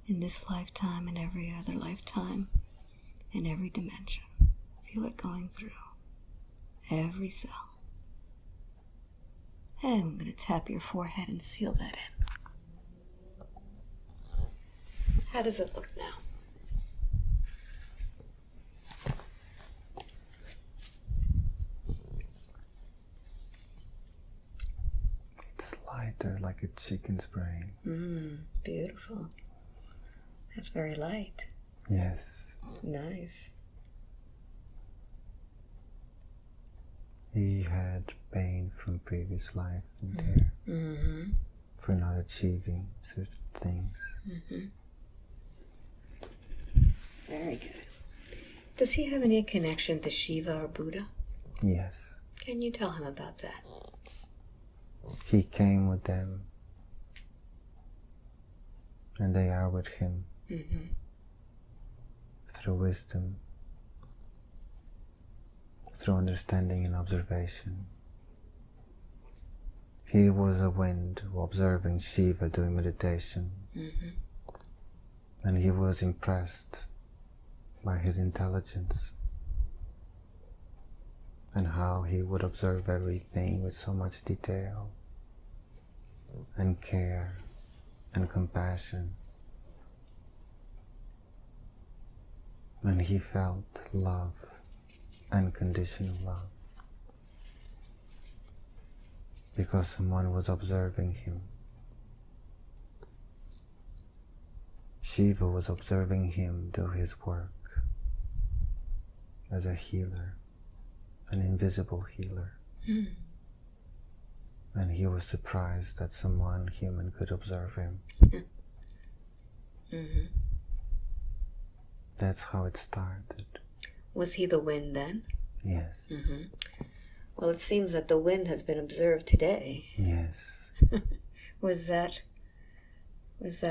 in this lifetime and every other lifetime in every dimension. Feel it going through every cell. And I'm going to tap your forehead and seal that in. How does it look now? It's lighter, like a chicken's brain. Beautiful. That's very light. Yes. Nice. He had pain from previous life and there for not achieving certain things. Very good. Does he have any connection to Shiva or Buddha? Yes. Can you tell him about that? He came with them and they are with him through wisdom, through understanding and observation. He was a wind observing Shiva doing meditation, and he was impressed by his intelligence and how he would observe everything with so much detail and care and compassion. And he felt love, unconditional love, because someone was observing him. Shiva was observing him do his work as a healer, an invisible healer. And he was surprised that someone human could observe him. That's how it started. Was he the wind then? Yes. Well, it seems that the wind has been observed today. Yes. Was that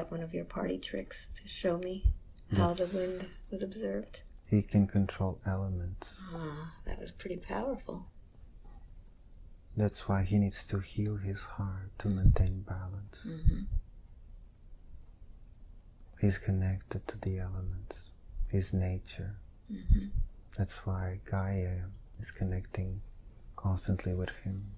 one of your party tricks to show me how the wind was observed? He can control elements. That was pretty powerful. That's why he needs to heal his heart to maintain balance. He's connected to the elements, his nature. That's why Gaia is connecting constantly with him.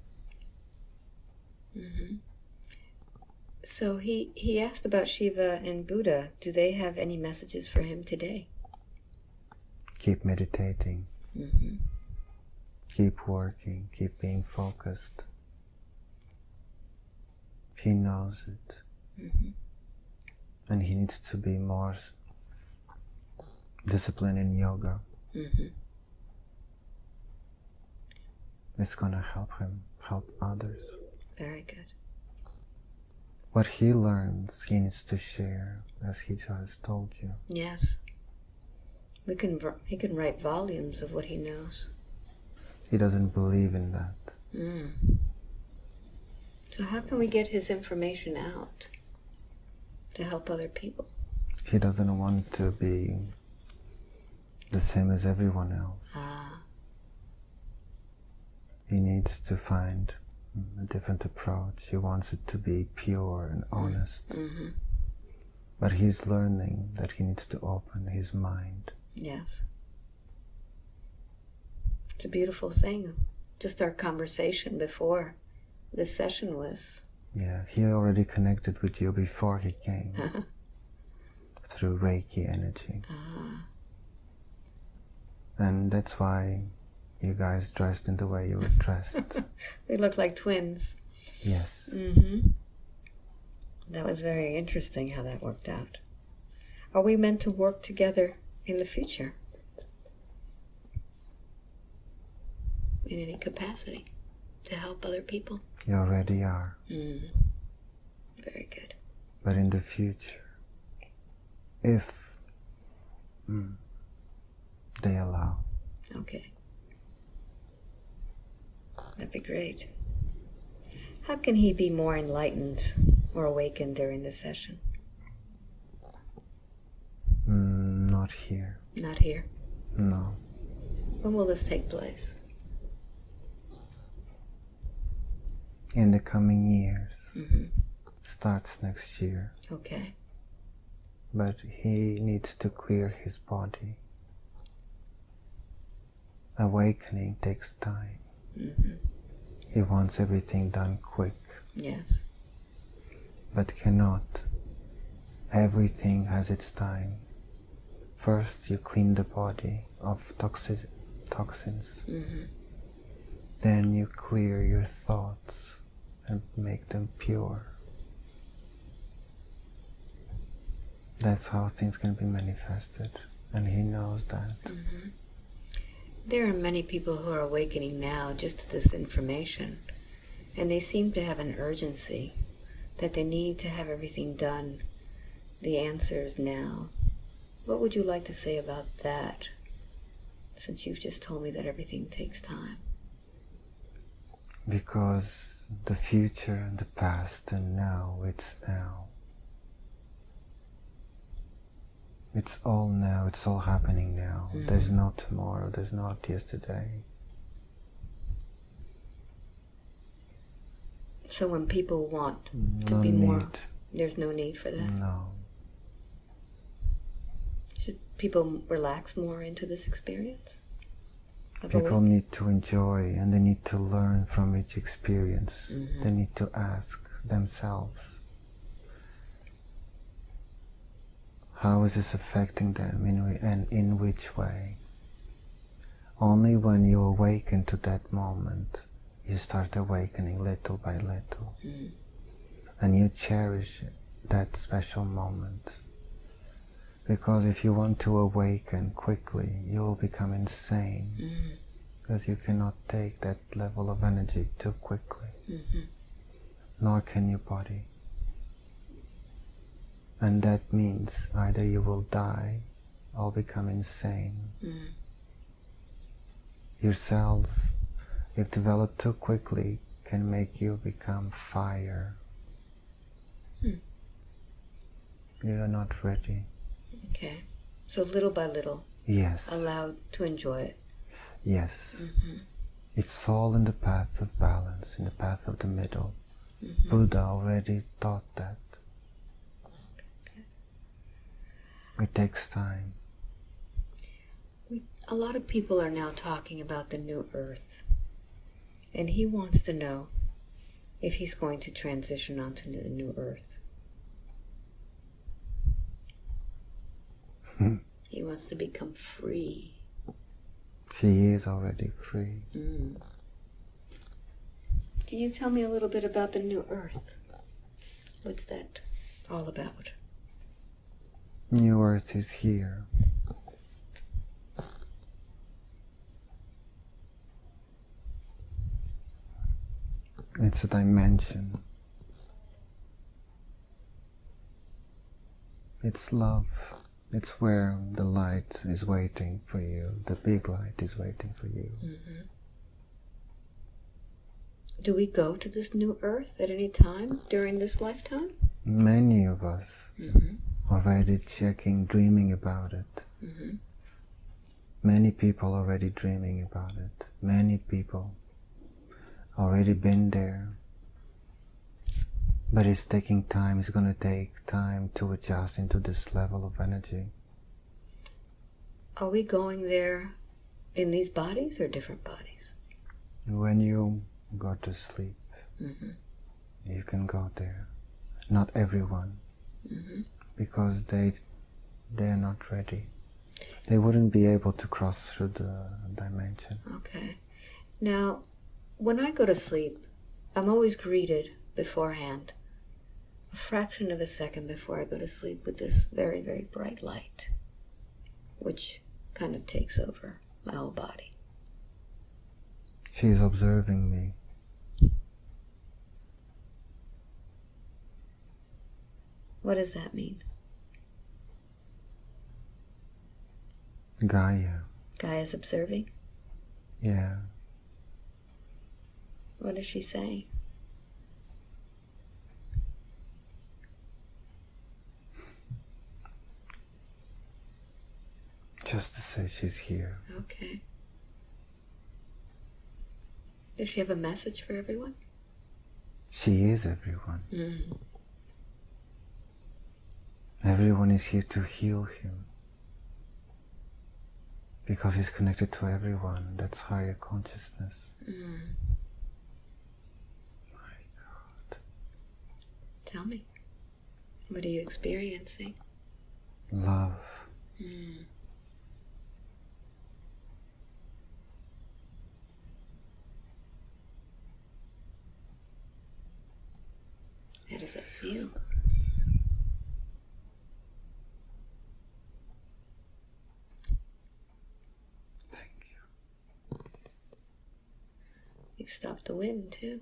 So he asked about Shiva and Buddha. Do they have any messages for him today? Keep meditating. Keep working. Keep being focused. He knows it. And he needs to be more disciplined in yoga. It's going to help him help others. Very good. What he learns, he needs to share, as he has told you. Yes. He can write volumes of what he knows. He doesn't believe in that. So how can we get his information out to help other people? He doesn't want to be the same as everyone else. He needs to find a different approach. He wants it to be pure and honest. But he's learning that he needs to open his mind. Yes. It's a beautiful thing. Just our conversation before this session was... Yeah, he already connected with you before he came. Through Reiki energy. And that's why you guys dressed in the way you were dressed. We look like twins. Yes. That was very interesting how that worked out. Are we meant to work together in the future? In any capacity? To help other people? You already are. Very good. But in the future, if they allow. Okay. That'd be great. How can he be more enlightened or awaken during the session? Not here. Not here? No. When will this take place? In the coming years. Mm-hmm. Starts next year. Okay. But he needs to clear his body. Awakening takes time. Mm-hmm. He wants everything done quick. Yes. But cannot. Everything has its time. First you clean the body of toxins. Mm-hmm. Then you clear your thoughts and make them pure. That's how things can be manifested, and he knows that. Mm-hmm. There are many people who are awakening now just to this information, and they seem to have an urgency that they need to have everything done, the answers now. What would you like to say about that, since you've just told me that everything takes time? Because the future and the past and now, it's now. It's all now, it's all happening now. Mm-hmm. There's no tomorrow, there's not yesterday. So when people want to be more, there's no need for that? No. Should people relax more into this experience? People need to enjoy, and they need to learn from each experience. Mm-hmm. They need to ask themselves, how is this affecting them, and in which way? Only when you awaken to that moment, you start awakening little by little. Mm-hmm. And you cherish that special moment. Because if you want to awaken quickly, you will become insane. Mm-hmm. Because you cannot take that level of energy too quickly. Mm-hmm. Nor can your body. And that means either you will die or become insane. Mm-hmm. Your cells, if developed too quickly, can make you become fire. You are not ready. Okay. So little by little. Yes. Allowed to enjoy it. Yes. Mm-hmm. It's all in the path of balance, in the path of the middle. Mm-hmm. Buddha already taught that. Okay. It takes time. A lot of people are now talking about the new earth. And he wants to know if he's going to transition onto the new earth. He wants to become free. She is already free. Mm. Can you tell me a little bit about the new earth? What's that all about? New earth is here. It's a dimension. It's love. It's where the light is waiting for you. The big light is waiting for you. Mm-hmm. Do we go to this new earth at any time during this lifetime? Many of us already checking, dreaming about it. Mm-hmm. Many people already dreaming about it. Many people already been there. But it's taking time. It's going to take time to adjust into this level of energy. Are we going there in these bodies or different bodies? When you go to sleep, you can go there. Not everyone, because they are not ready. They wouldn't be able to cross through the dimension. Okay. Now, when I go to sleep, I'm always greeted beforehand, a fraction of a second before I go to sleep, with this very, very bright light, which kind of takes over my whole body. She's observing me. What does that mean? Gaia. Gaia's observing? Yeah. What is she saying? Just to say she's here. Okay. Does she have a message for everyone? She is everyone. Mm. Everyone is here to heal him. Because he's connected to everyone. That's higher consciousness. Mm. My God. Tell me. What are you experiencing? Love. Mm. How does it feel? Thank you. You stopped the wind too.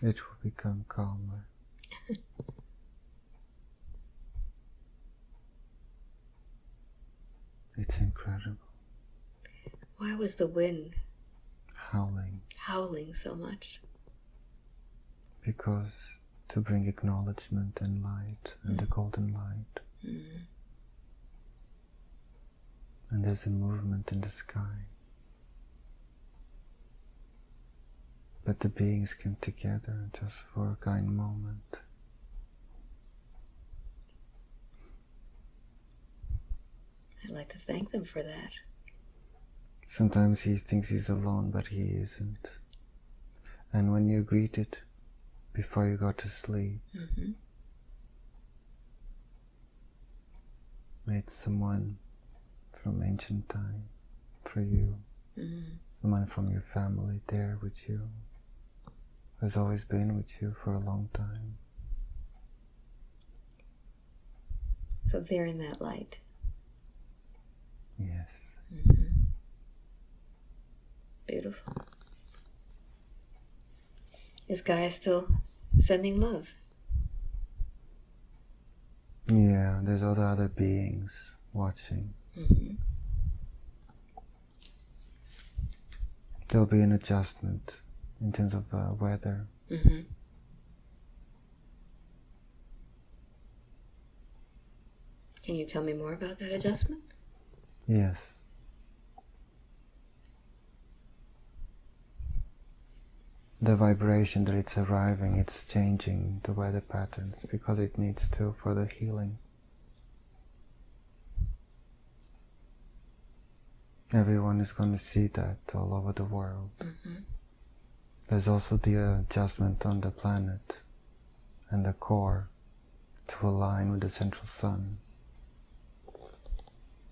It will become calmer. It's incredible. Why was the wind Howling. so much? Because to bring acknowledgement and light, and the golden light. Mm. And there's a movement in the sky. But the beings came together just for a kind moment. I'd like to thank them for that. Sometimes he thinks he's alone, but he isn't. And when you're greeted before you go to sleep, Mm-hmm. meet someone from ancient time for you, someone from your family there with you, has always been with you for a long time. So they're in that light. Yes. Mm-hmm. Beautiful. Is Gaia still sending love? Yeah, there's all the other beings watching. Mm-hmm. There'll be an adjustment in terms of weather. Mm-hmm. Can you tell me more about that adjustment? Yes. The vibration that it's arriving, it's changing the weather patterns because it needs to for the healing. Everyone is going to see that all over the world. Mm-hmm. There's also the adjustment on the planet and the core to align with the central sun.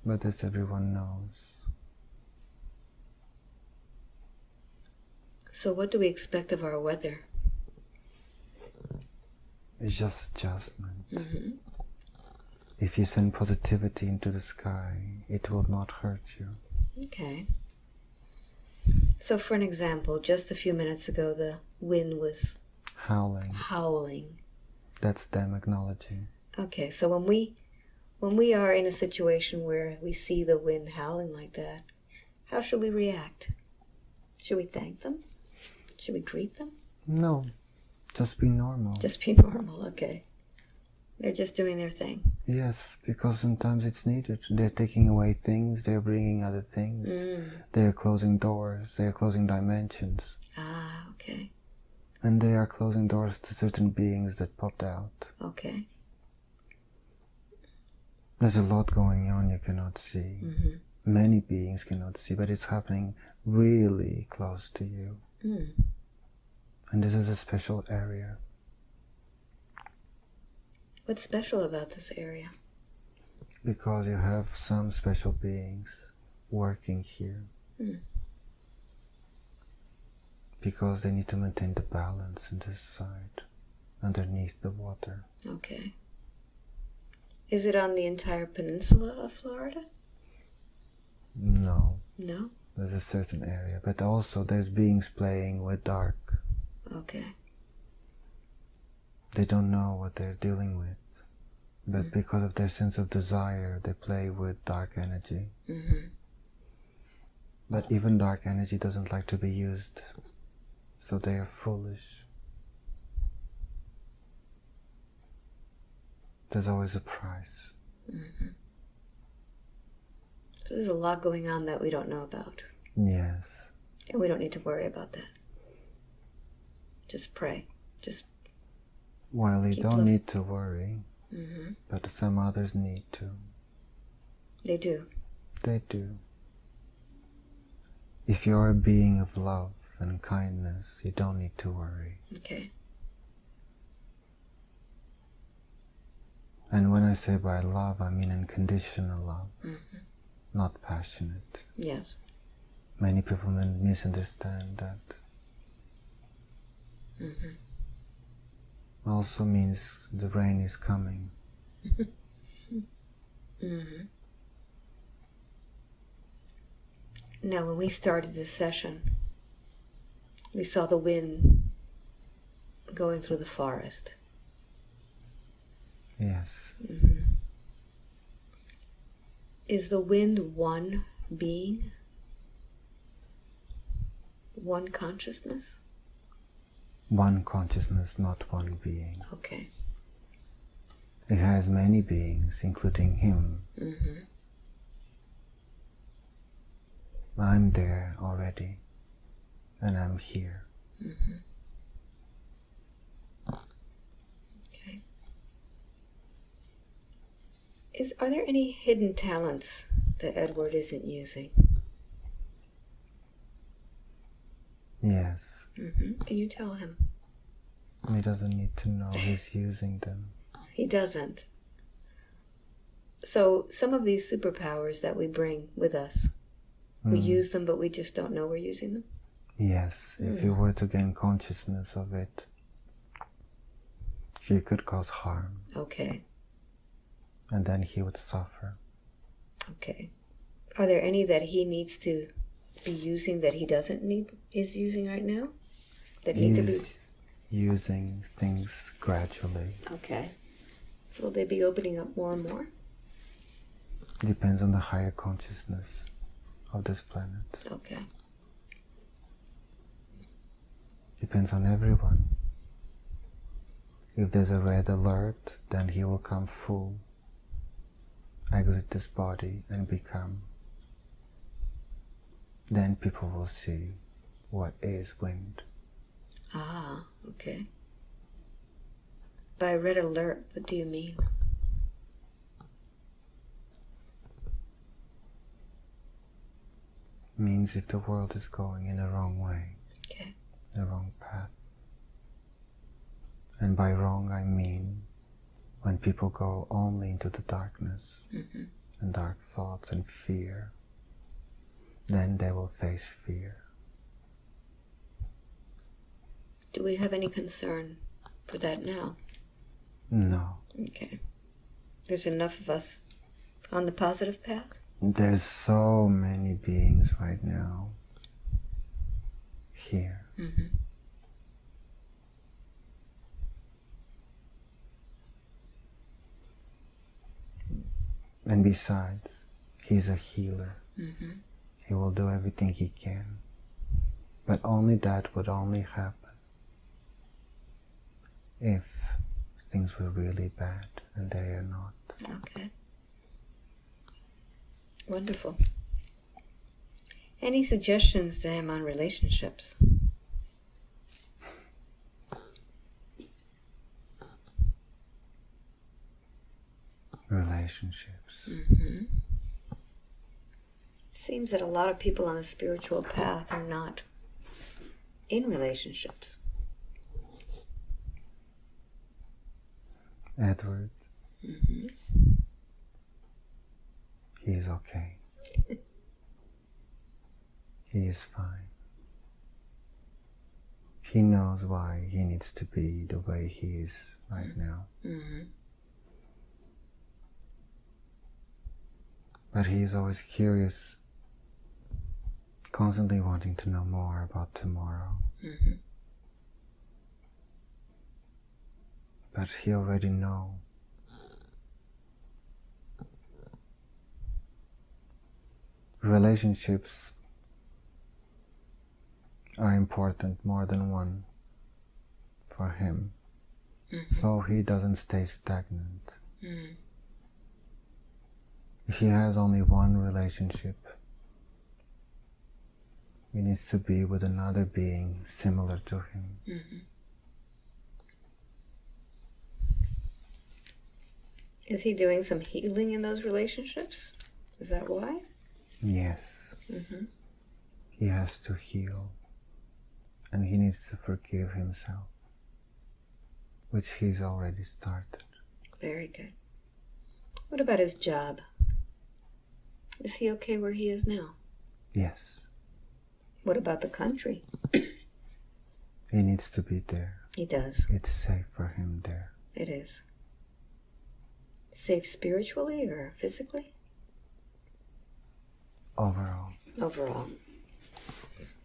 But this everyone knows. So what do we expect of our weather? It's just adjustment. Mm-hmm. If you send positivity into the sky, it will not hurt you. Okay. So for an example, just a few minutes ago the wind was howling. That's them acknowledging. Okay, so when we are in a situation where we see the wind howling like that, how should we react? Should we thank them? Should we greet them? No, just be normal. Just be normal, okay. They're just doing their thing. Yes, because sometimes it's needed. They're taking away things, they're bringing other things. They're closing doors, they're closing dimensions. Ah, okay. And they are closing doors to certain beings that popped out. Okay. There's a lot going on you cannot see. Mm-hmm. Many beings cannot see, but it's happening really close to you. Mm. And this is a special area. What's special about this area? Because you have some special beings working here. Mm. Because they need to maintain the balance in this side, underneath the water. Okay. Is it on the entire peninsula of Florida? No. No? There's a certain area, but also there's beings playing with dark. Okay. They don't know what they're dealing with, but because of their sense of desire, they play with dark energy. Mm-hmm. But even dark energy doesn't like to be used, so they are foolish. There's always a price. Mm-hmm. So there's a lot going on that we don't know about. Yes. And we don't need to worry about that. Just pray. Just Well, you don't need to worry, mm-hmm. but some others need to. They do. They do. If you're a being of love and kindness, you don't need to worry. Okay. And when I say by love, I mean unconditional love, Mm-hmm. not passionate. Yes. Many people misunderstand that. Mm-hmm. Also means the rain is coming. Mm-hmm. Now, when we started this session, we saw the wind going through the forest. Yes. Mm-hmm. Is the wind one being? One consciousness? One consciousness, not one being. Okay. It has many beings, including him. Mm-hmm. I'm there already, and I'm here. Mm-hmm. Okay. Are there any hidden talents that Edward isn't using? Yes. Mm-hmm. Can you tell him? He doesn't need to know he's using them. He doesn't. So some of these superpowers that we bring with us, we use them, but we just don't know we're using them? Yes, if you were to gain consciousness of it, he could cause harm. Okay. And then he would suffer. Okay. Are there any that he needs to be using that he doesn't is using right now? That need to be using things gradually. Okay. Will they be opening up more and more? Depends on the higher consciousness of this planet. Okay. Depends on everyone. If there's a red alert, then he will come full, exit this body and become. Then people will see what is wind. Ah, okay. By red alert, what do you mean? Means if the world is going in a wrong way, Okay. the wrong path. And by wrong I mean when people go only into the darkness and dark thoughts and fear, then they will face fear. Do we have any concern for that now? No. Okay. There's enough of us on the positive path? There's so many beings right now here. Mm-hmm. And besides, he's a healer. Mm-hmm. He will do everything he can. But only that would only happen if things were really bad, and they are not. Okay. Wonderful. Any suggestions to him on relationships? Relationships. Mm-hmm. It seems that a lot of people on the spiritual path are not in relationships. Edward, Mm-hmm. he is okay. He is fine. He knows why he needs to be the way he is right now. Mm-hmm. But he is always curious, constantly wanting to know more about tomorrow. Mm-hmm. But he already knows. Relationships are important more than one for him, so he doesn't stay stagnant. If he has only one relationship, he needs to be with another being similar to him. Is he doing some healing in those relationships? Is that why? Yes. He has to heal, and he needs to forgive himself, which he's already started. Very good. What about his job? Is he okay where he is now? Yes. What about the country? He needs to be there. He does. It's safe for him there. It is. Safe spiritually or physically? Overall. Overall.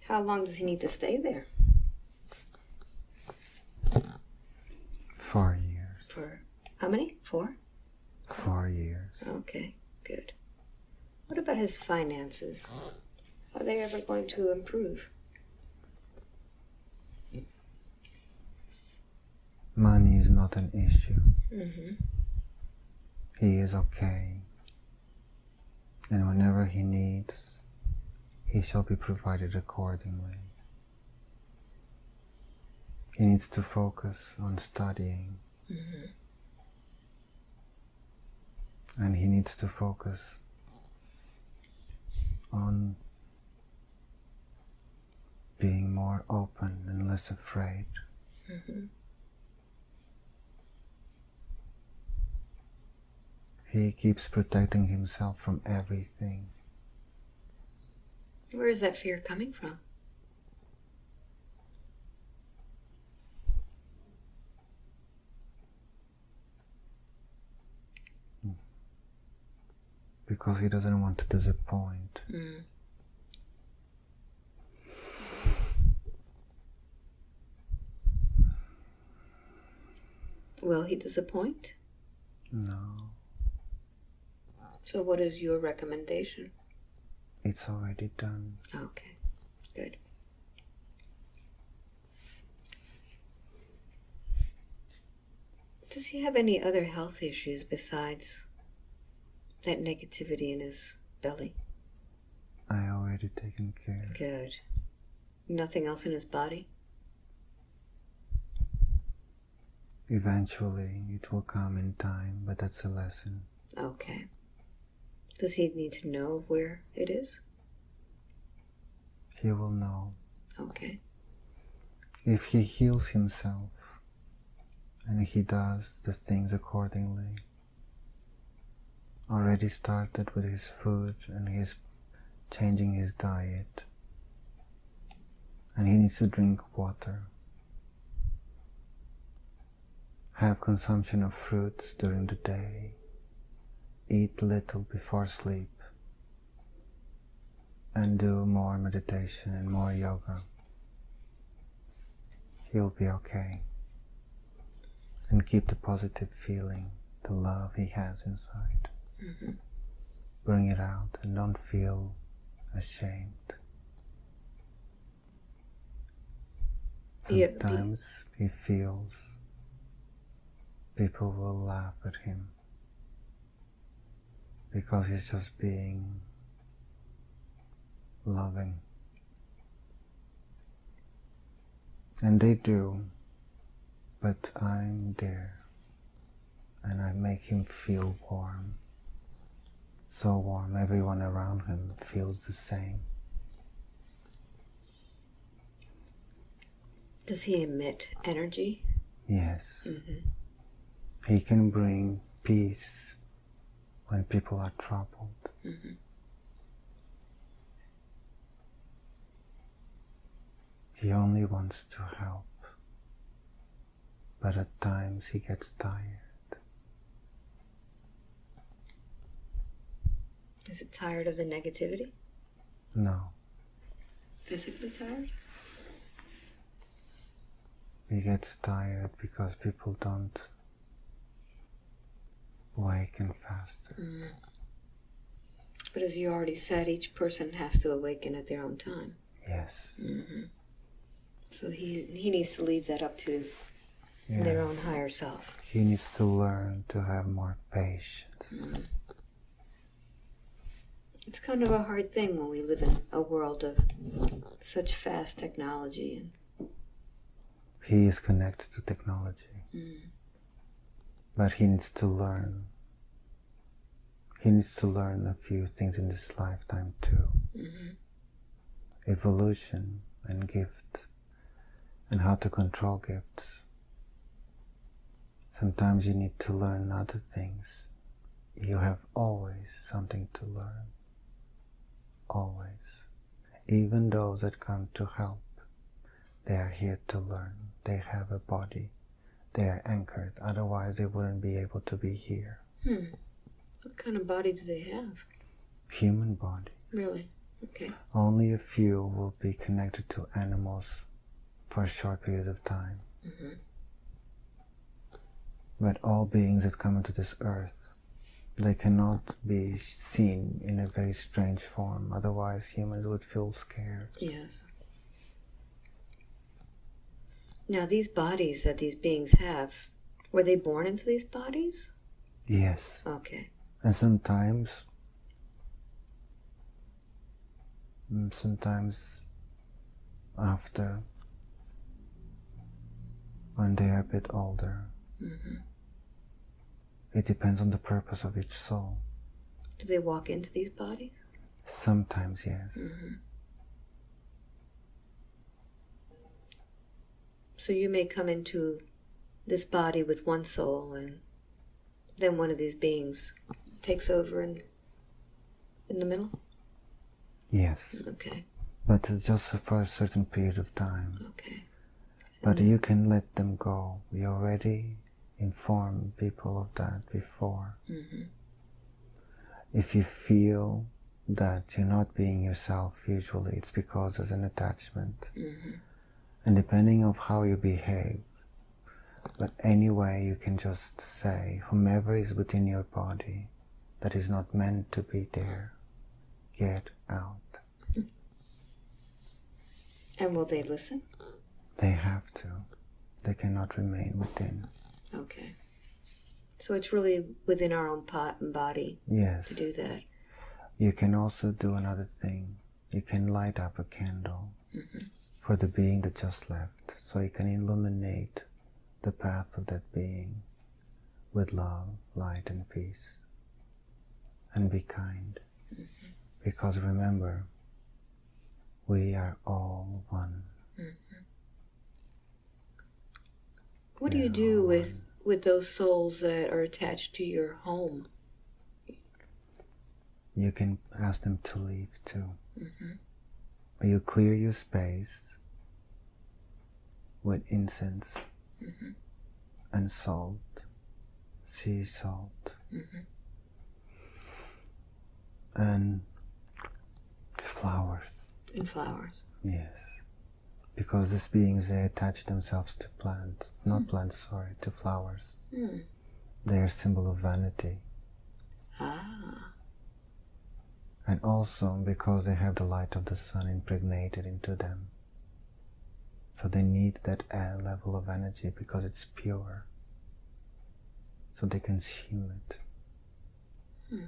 How long does he need to stay there? 4 years. For how many? 4? 4 years. Okay, good. What about his finances? Are they ever going to improve? Money is not an issue. Mm-hmm. He is okay. And whenever he needs, he shall be provided accordingly. He needs to focus on studying. Mm-hmm. And he needs to focus on being more open and less afraid. Mm-hmm. He keeps protecting himself from everything. Where is that fear coming from? Because he doesn't want to disappoint. Mm. Will he disappoint? No, So what is your recommendation? it's already done. Okay, good. Does he have any other health issues besides that negativity in his belly? I already taken care. Good. Nothing else in his body? Eventually, it will come in time, but that's a lesson. Okay. Does he need to know where it is? He will know. Okay. If he heals himself, and he does the things accordingly, already started with his food and his changing his diet, and he needs to drink water, have consumption of fruits during the day, eat little before sleep, and do more meditation and more yoga. He'll be okay. And keep the positive feeling, the love he has inside. Mm-hmm. Bring it out and don't feel ashamed. Sometimes he feels people will laugh at him because he's just being loving. And they do, but I'm there and I make him feel warm. So warm, everyone around him feels the same. Does he emit energy? Yes. Mm-hmm. He can bring peace when people are troubled. Mm-hmm. He only wants to help, but at times he gets tired. Is it tired of the negativity? No, Physically tired? he gets tired because people don't awaken faster. Mm. But as you already said, each person has to awaken at their own time. Yes. Mm-hmm. So he needs to leave that up to their own higher self. He needs to learn to have more patience. It's kind of a hard thing when we live in a world of such fast technology. He is connected to technology. But he needs to learn. He needs to learn a few things in this lifetime too. Evolution and gift, and how to control gifts. Sometimes you need to learn other things. You have always something to learn. Always. Even those that come to help, they are here to learn. They have a body. They are anchored. Otherwise they wouldn't be able to be here. What kind of body do they have? Human body. Really? Okay. Only a few will be connected to animals for a short period of time. But all beings that come into this earth, they cannot be seen in a very strange form. Otherwise humans would feel scared. Yes. Now these bodies that these beings have, were they born into these bodies? Yes. Okay. And sometimes after, when they are a bit older. It depends on the purpose of each soul. Do they walk into these bodies? Sometimes, yes. So you may come into this body with one soul, and then one of these beings takes over in the middle? Yes. Okay. But it's just for a certain period of time. Okay. But you can let them go. We already informed people of that before. If you feel that you're not being yourself, usually it's because there's an attachment. And depending on how you behave, but anyway, you can just say, whomever is within your body that is not meant to be there, get out. And will they listen? They have to. They cannot remain within. Okay. So it's really within our own pot and body Yes. to do that. You can also do another thing. You can light up a candle for the being that just left, so you can illuminate the path of that being with love, light, and peace. And be kind. Because remember, we are all one. What do you do with those souls that are attached to your home? You can ask them to leave too. You clear your space with incense and salt, sea salt, and flowers. And flowers. Yes. Because these beings, they attach themselves to plants, not plants, sorry, to flowers. They are a symbol of vanity. And also because they have the light of the sun impregnated into them. So they need that level of energy because it's pure. So they consume it.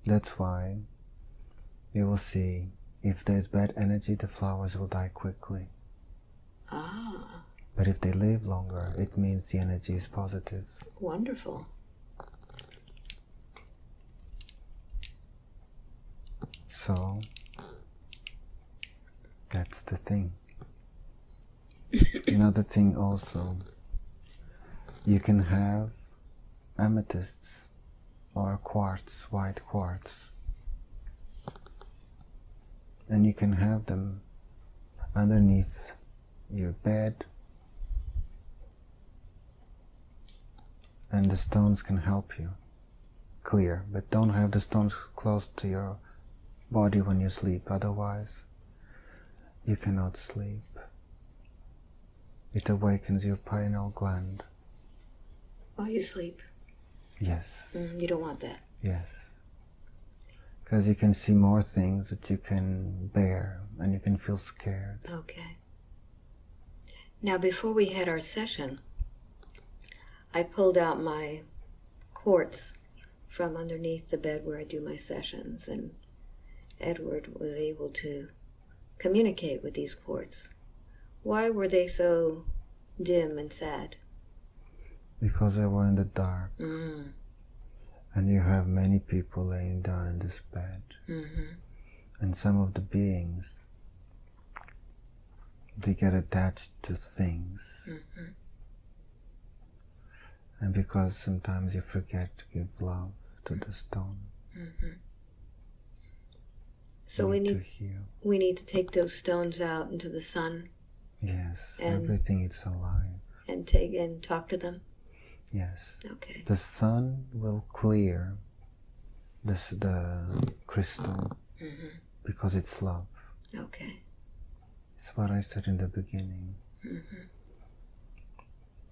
That's why you will see, if there's bad energy, the flowers will die quickly. But if they live longer, it means the energy is positive. Wonderful. So, that's the thing. Another thing also, you can have amethysts or quartz, white quartz. And you can have them underneath your bed, and the stones can help you clear, but don't have the stones close to your body when you sleep, otherwise you cannot sleep. It awakens your pineal gland. While you sleep? Yes. You don't want that? Yes. Because you can see more things that you can bear, and you can feel scared. Okay. Now, before we had our session, I pulled out my quartz from underneath the bed where I do my sessions, and Edward was able to communicate with these quartz. Why were they so dim and sad? Because they were in the dark. Mm. And you have many people laying down in this bed. Mm-hmm. And some of the beings, they get attached to things. Mm-hmm. And because sometimes you forget to give love to the stone. Mm-hmm. So we need to take those stones out into the sun. Yes, everything is alive. And talk to them. Yes. Okay. The sun will clear the crystal because it's love. Okay. It's what I said in the beginning. Mm-hmm.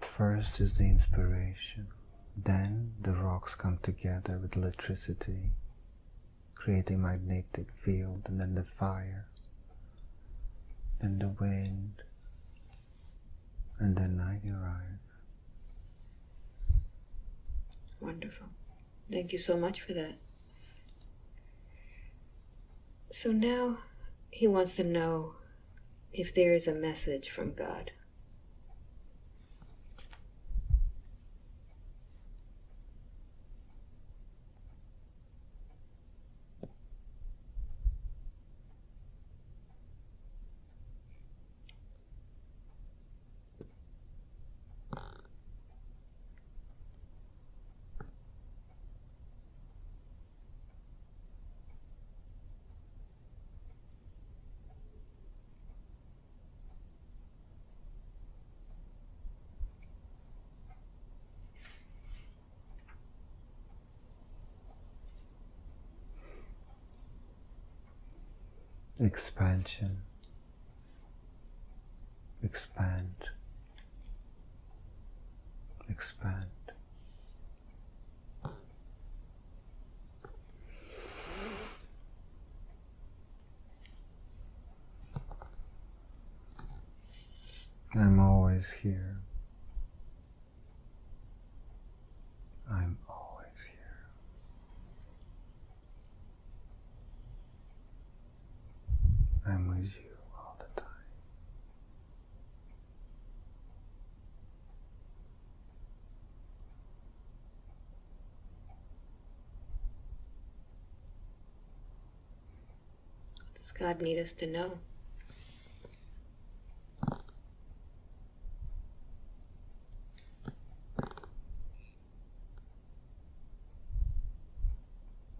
First is the inspiration. Then the rocks come together with electricity, creating magnetic field, and then the fire, then the wind, and then I arrive. Wonderful. Thank you so much for that. So now he wants to know if there is a message from God. Expansion. Expand. Expand. I'm always here. I'm always here. I'm with you all the time. What does God need us to know?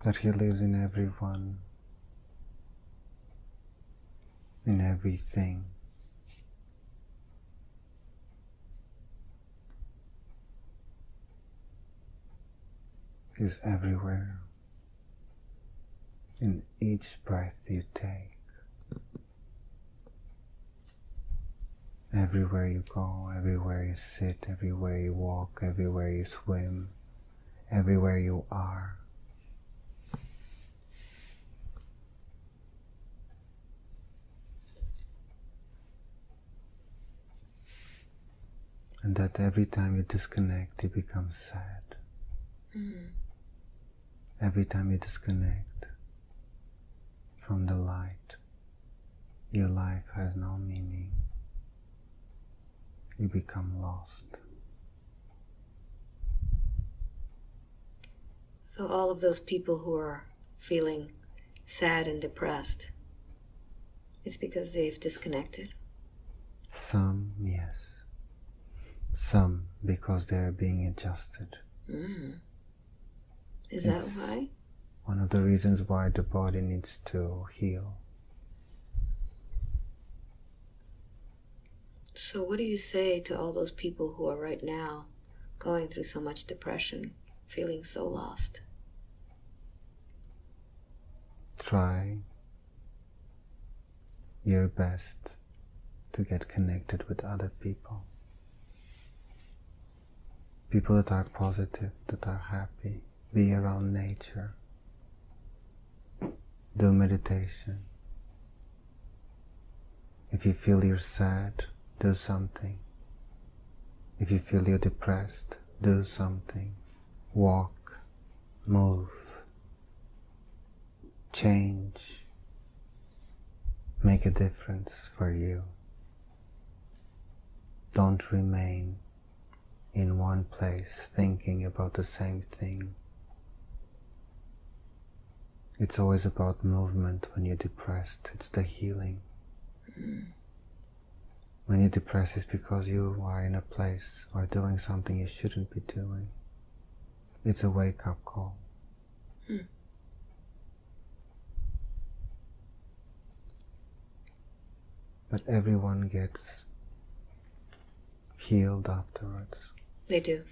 That He lives in everyone, in everything. He's everywhere, in each breath you take. Everywhere you go, everywhere you sit, everywhere you walk, everywhere you swim, everywhere you are. And that every time you disconnect, you become sad. Mm. Every time you disconnect from the light, your life has no meaning. You become lost. So all of those people who are feeling sad and depressed, it's because they've disconnected? Some, yes. Some because they're being adjusted. Mm. Is that why? One of the reasons why the body needs to heal. So what do you say to all those people who are right now going through so much depression, feeling so lost? Try your best to get connected with other people. People that are positive, that are happy. Be around nature. Do meditation. If you feel you're sad, do something. If you feel you're depressed, do something. Walk, move, change, make a difference for you. Don't remain in one place thinking about the same thing. It's always about movement when you're depressed. It's the healing. When you're depressed, it's because you are in a place or doing something you shouldn't be doing. It's a wake-up call. But everyone gets healed afterwards. They do.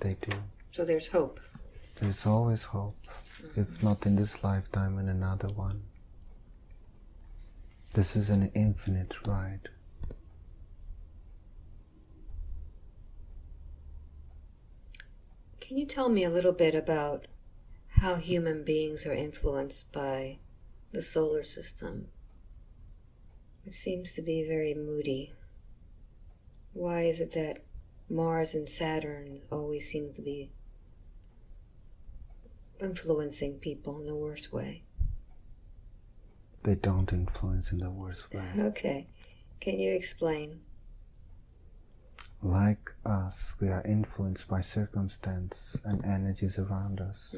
They do. So there's hope. There's always hope, if not in this lifetime, in another one. This is an infinite ride. Can you tell me a little bit about how human beings are influenced by the solar system? It seems to be very moody. Why is it that Mars and Saturn always seem to be influencing people in the worst way? They don't influence in the worst way. Okay. Can you explain? Like us, we are influenced by circumstance and energies around us.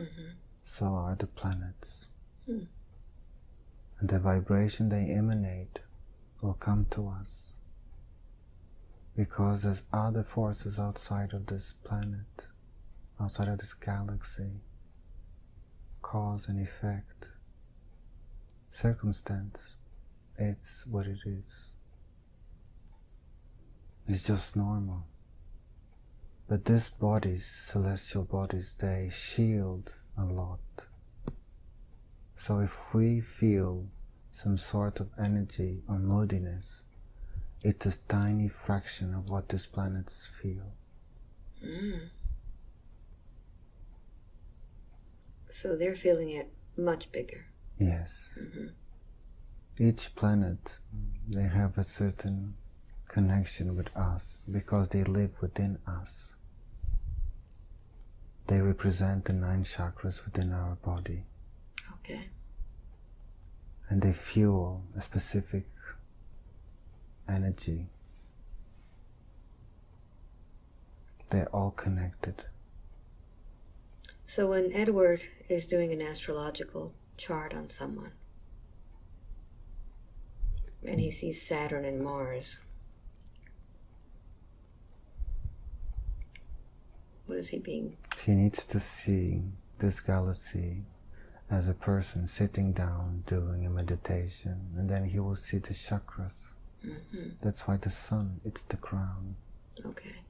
So are the planets. And the vibration they emanate will come to us. Because there's other forces outside of this planet, outside of this galaxy. Cause and effect. Circumstance, it's what it is. It's just normal. But these bodies, celestial bodies, they shield a lot. So if we feel some sort of energy or moodiness, it's a tiny fraction of what these planets feel. So they're feeling it much bigger. Yes. Each planet, they have a certain connection with us because they live within us. They represent the 9 chakras within our body. Okay. And they fuel a specific energy. They're all connected. So when Edward is doing an astrological chart on someone, and he sees Saturn and Mars, what is he being? He needs to see this galaxy as a person sitting down doing a meditation, and then he will see the chakras. That's why the sun, it's the crown. Okay.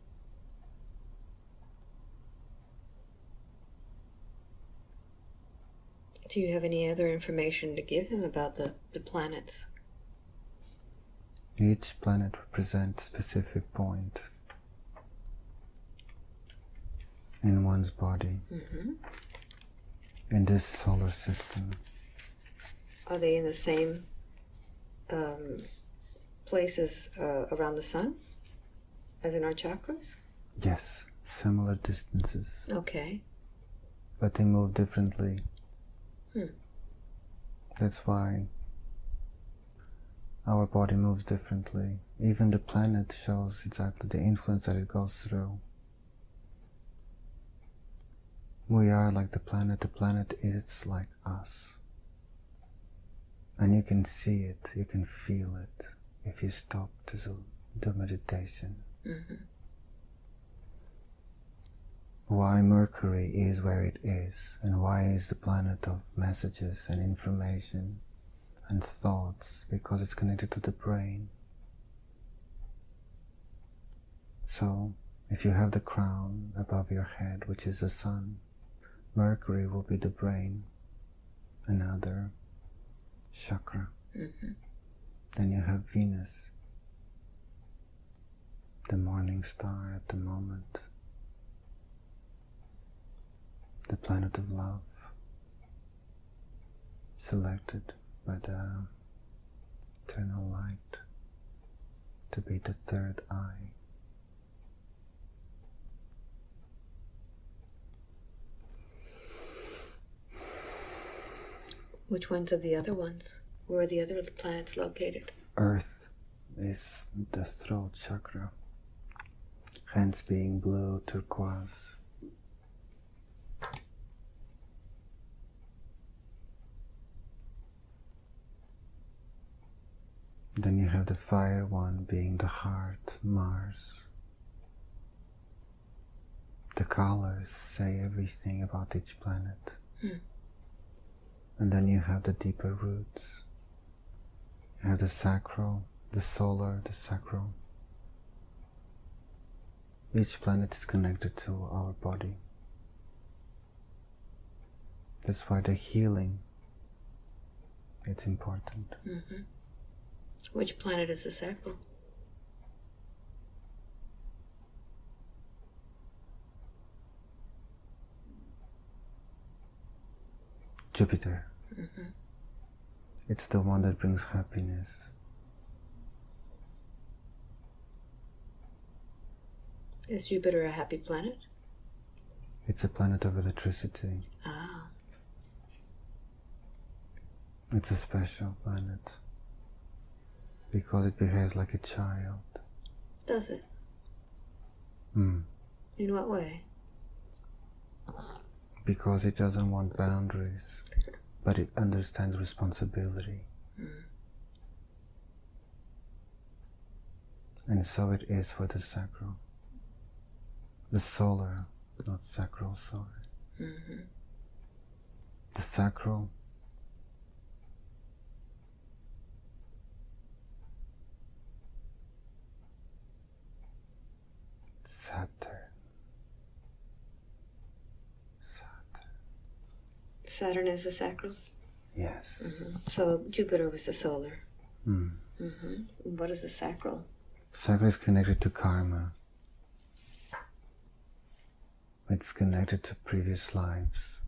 Do you have any other information to give him about the planets? Each planet represents a specific point in one's body, in this solar system. Are they in the same places around the sun as in our chakras? Yes, similar distances, Okay. but they move differently. That's why our body moves differently. Even the planet shows exactly the influence that it goes through. We are like the planet is like us. And you can see it, you can feel it if you stop to do meditation. Why Mercury is where it is, and why is the planet of messages and information and thoughts, because it's connected to the brain. So, if you have the crown above your head, which is the sun, Mercury will be the brain, another chakra. Then you have Venus, the morning star at the moment, the planet of love, selected by the eternal light. to be the third eye. Which ones are the other ones? Where are the other planets located? Earth is the throat chakra, hence being blue turquoise. Then you have the fire one being the heart, Mars. The colors say everything about each planet. And then you have the deeper roots. You have the sacral, the solar, the sacral. Each planet is connected to our body. That's why the healing, it's important. Which planet is the sacral? Jupiter. It's the one that brings happiness. Is Jupiter a happy planet? It's a planet of electricity. Ah. It's a special planet because it behaves like a child. Does it? In what way? Because it doesn't want boundaries, but it understands responsibility. And so it is for the sacral. The solar, not sacral, sorry. The sacral Saturn is the sacral? Yes. So Jupiter was the solar. What is the sacral? Sacral is connected to karma. It's connected to previous lives.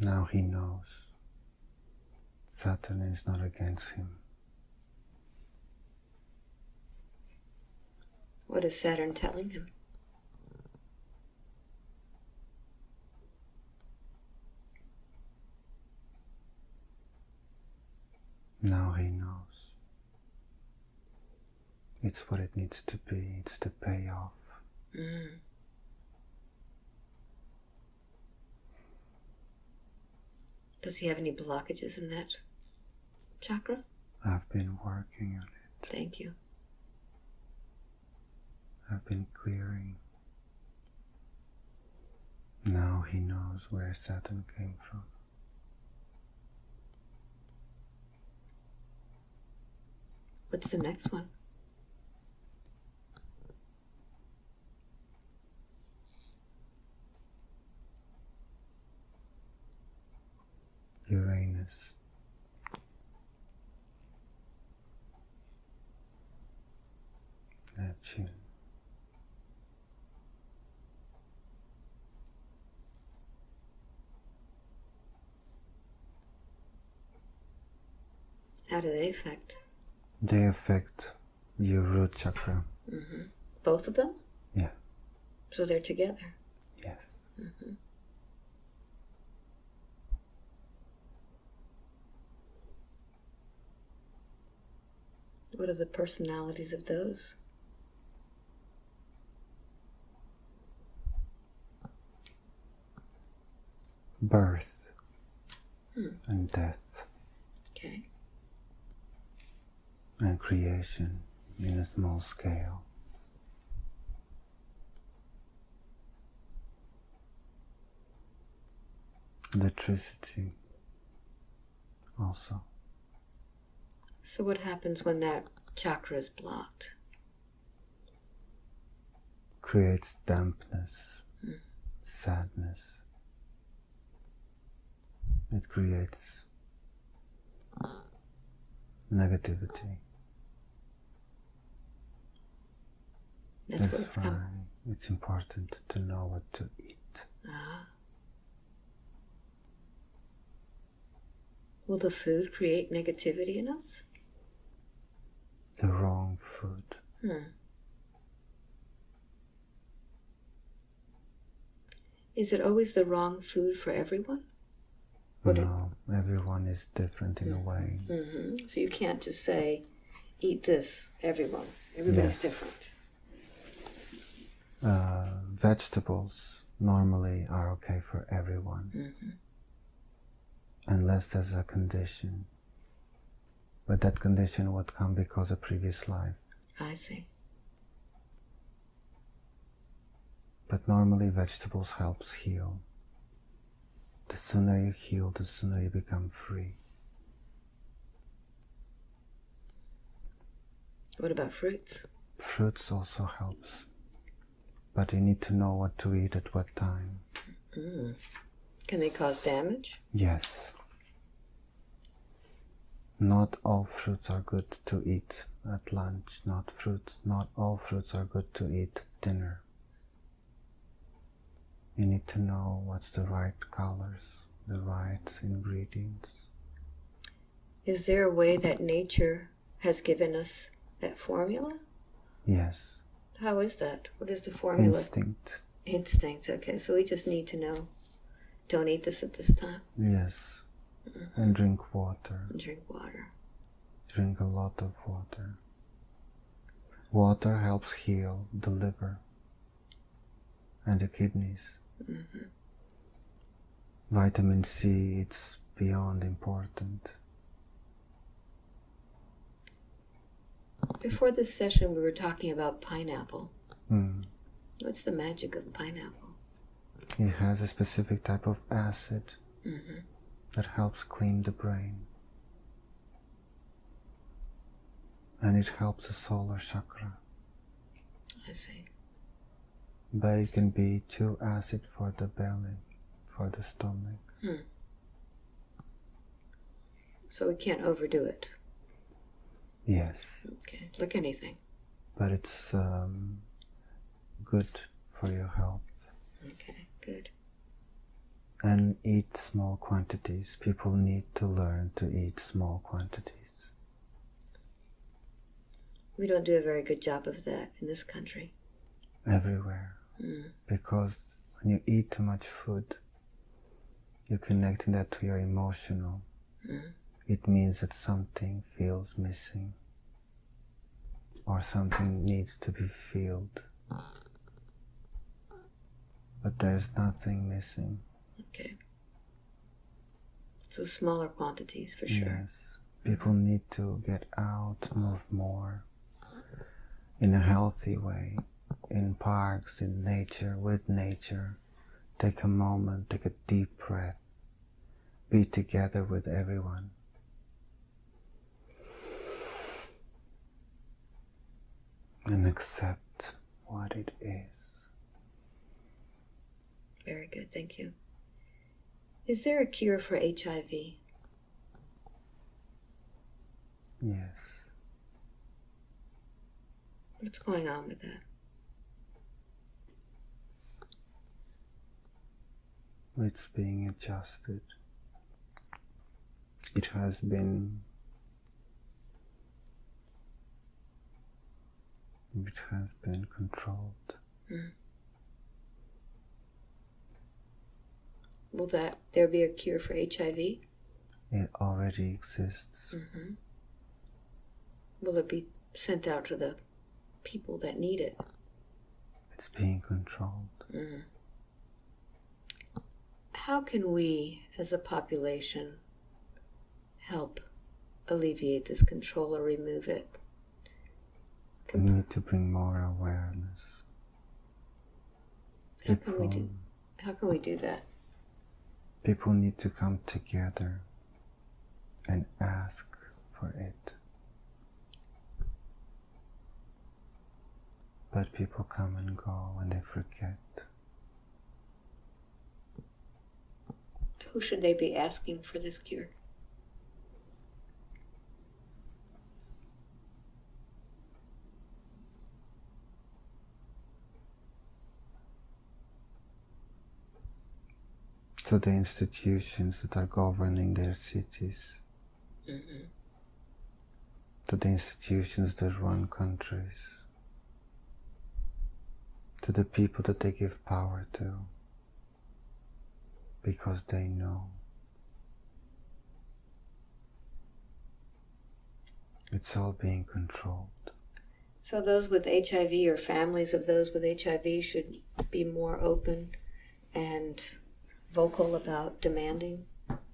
Now he knows. Saturn is not against him. What is Saturn telling him? Now he knows. It's what it needs to be. It's the payoff. Does he have any blockages in that chakra? I've been working on it. Thank you. I've been clearing. Now he knows where Saturn came from. What's the next one? Uranus. Neptune. How do they affect? They affect your root chakra. Both of them? Yeah. So they're together? Yes. What are the personalities of those? Birth and death Okay. and creation in a small scale. Electricity also. So what happens when that chakra is blocked? Creates dampness, sadness. It creates negativity. That's where it's why come. it's important to know what to eat. Ah. Will the food create negativity in us? The wrong food. Is it always the wrong food for everyone? No, everyone is different in a way. So you can't just say, eat this, everyone. Everybody's different. Vegetables normally are okay for everyone. Unless there's a condition. But that condition would come because of previous life. I see. But normally vegetables helps heal. The sooner you heal, the sooner you become free. What about fruits? Fruits also helps. But you need to know what to eat at what time. Can they cause damage? Yes. Not all fruits are good to eat at lunch. Not all fruits are good to eat at dinner. You need to know what's the right colors, the right ingredients. Is there a way that nature has given us that formula? Yes. How is that? What is the formula? Instinct. Instinct, okay. So we just need to know, don't eat this at this time. Yes. And drink water. And drink water. Drink a lot of water. Water helps heal the liver and the kidneys. Vitamin C, it's beyond important. Before this session, we were talking about pineapple. What's the magic of pineapple? It has a specific type of acid that helps clean the brain. And it helps the solar chakra. I see. But it can be too acid for the belly, for the stomach. So we can't overdo it. Yes. Okay, like anything. But it's good for your health. Okay, good. And eat small quantities. People need to learn to eat small quantities. We don't do a very good job of that in this country. Everywhere. Because when you eat too much food, you're connecting that to your emotional. It means that something feels missing or something needs to be filled. But there's nothing missing. Okay. So smaller quantities for sure. Yes. People need to get out, move more in a healthy way. In parks, in nature, with nature. Take a moment, take a deep breath. Be together with everyone. And accept what it is. Very good, thank you. Is there a cure for HIV? Yes. What's going on with that? It's being adjusted. It has been controlled. Will there be a cure for HIV? It already exists. Will it be sent out to the people that need it? It's being controlled. How can we, as a population, help alleviate this control or remove it? We need to bring more awareness. How can we do that? People need to come together and ask for it. But people come and go and they forget. Who should they be asking for this cure? To the institutions that are governing their cities, Mm-hmm. to the institutions that run countries, to the people that they give power to, because they know it's all being controlled. So those with HIV or families of those with HIV should be more open and vocal about demanding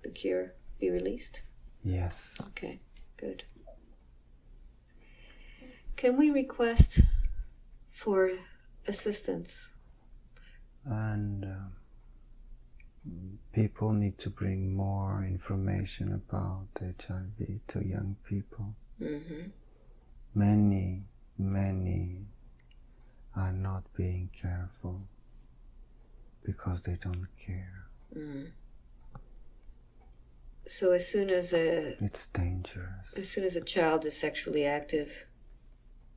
the cure be released? Yes. Okay, good. Can we request for assistance? And people need to bring more information about HIV to young people. Mm-hmm. Many are not being careful because they don't care. Mm. So as soon as It's dangerous. a child is sexually active,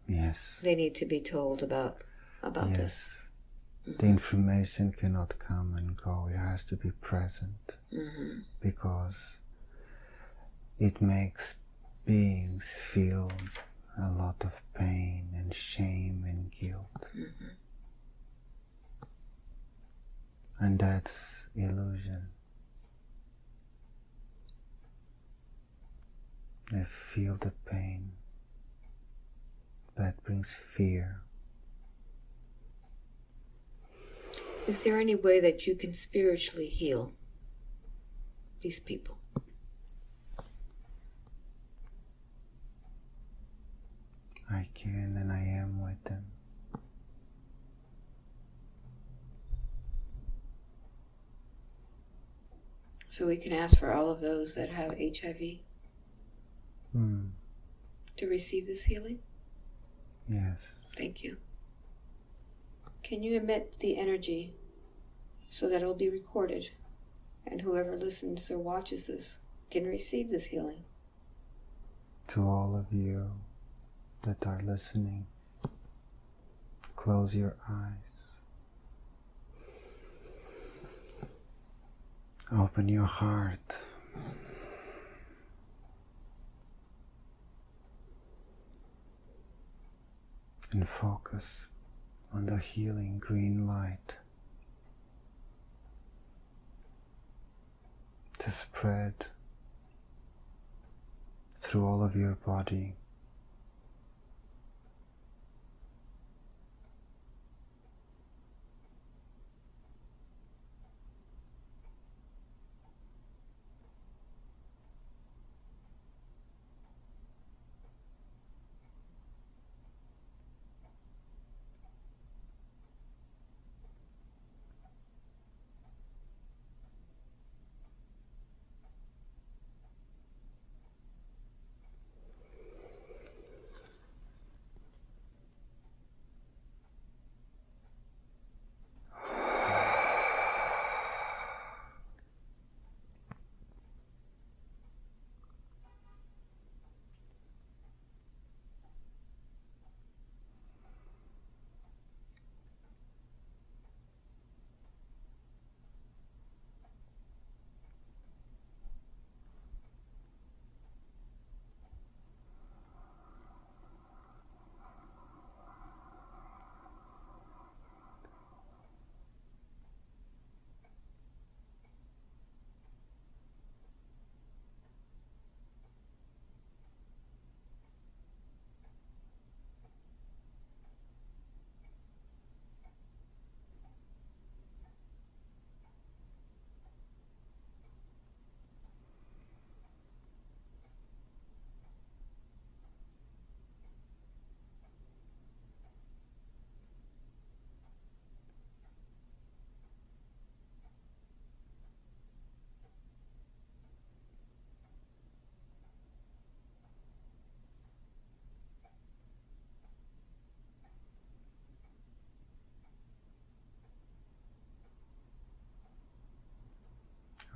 Yes. they need to be told about Yes. this. Mm-hmm. The information cannot come and go. It has to be present. Mm-hmm. Because it makes beings feel a lot of pain and shame and guilt. Mm-hmm. And that's illusion. They feel the pain. That brings fear. Is there any way that you can spiritually heal these people? I can and I am with them. So we can ask for all of those that have HIV to receive this healing? Yes. Thank you. Can you emit the energy so that it'll be recorded and whoever listens or watches this can receive this healing? To all of you that are listening, close your eyes. Open your heart. And focus on the healing green light to spread through all of your body.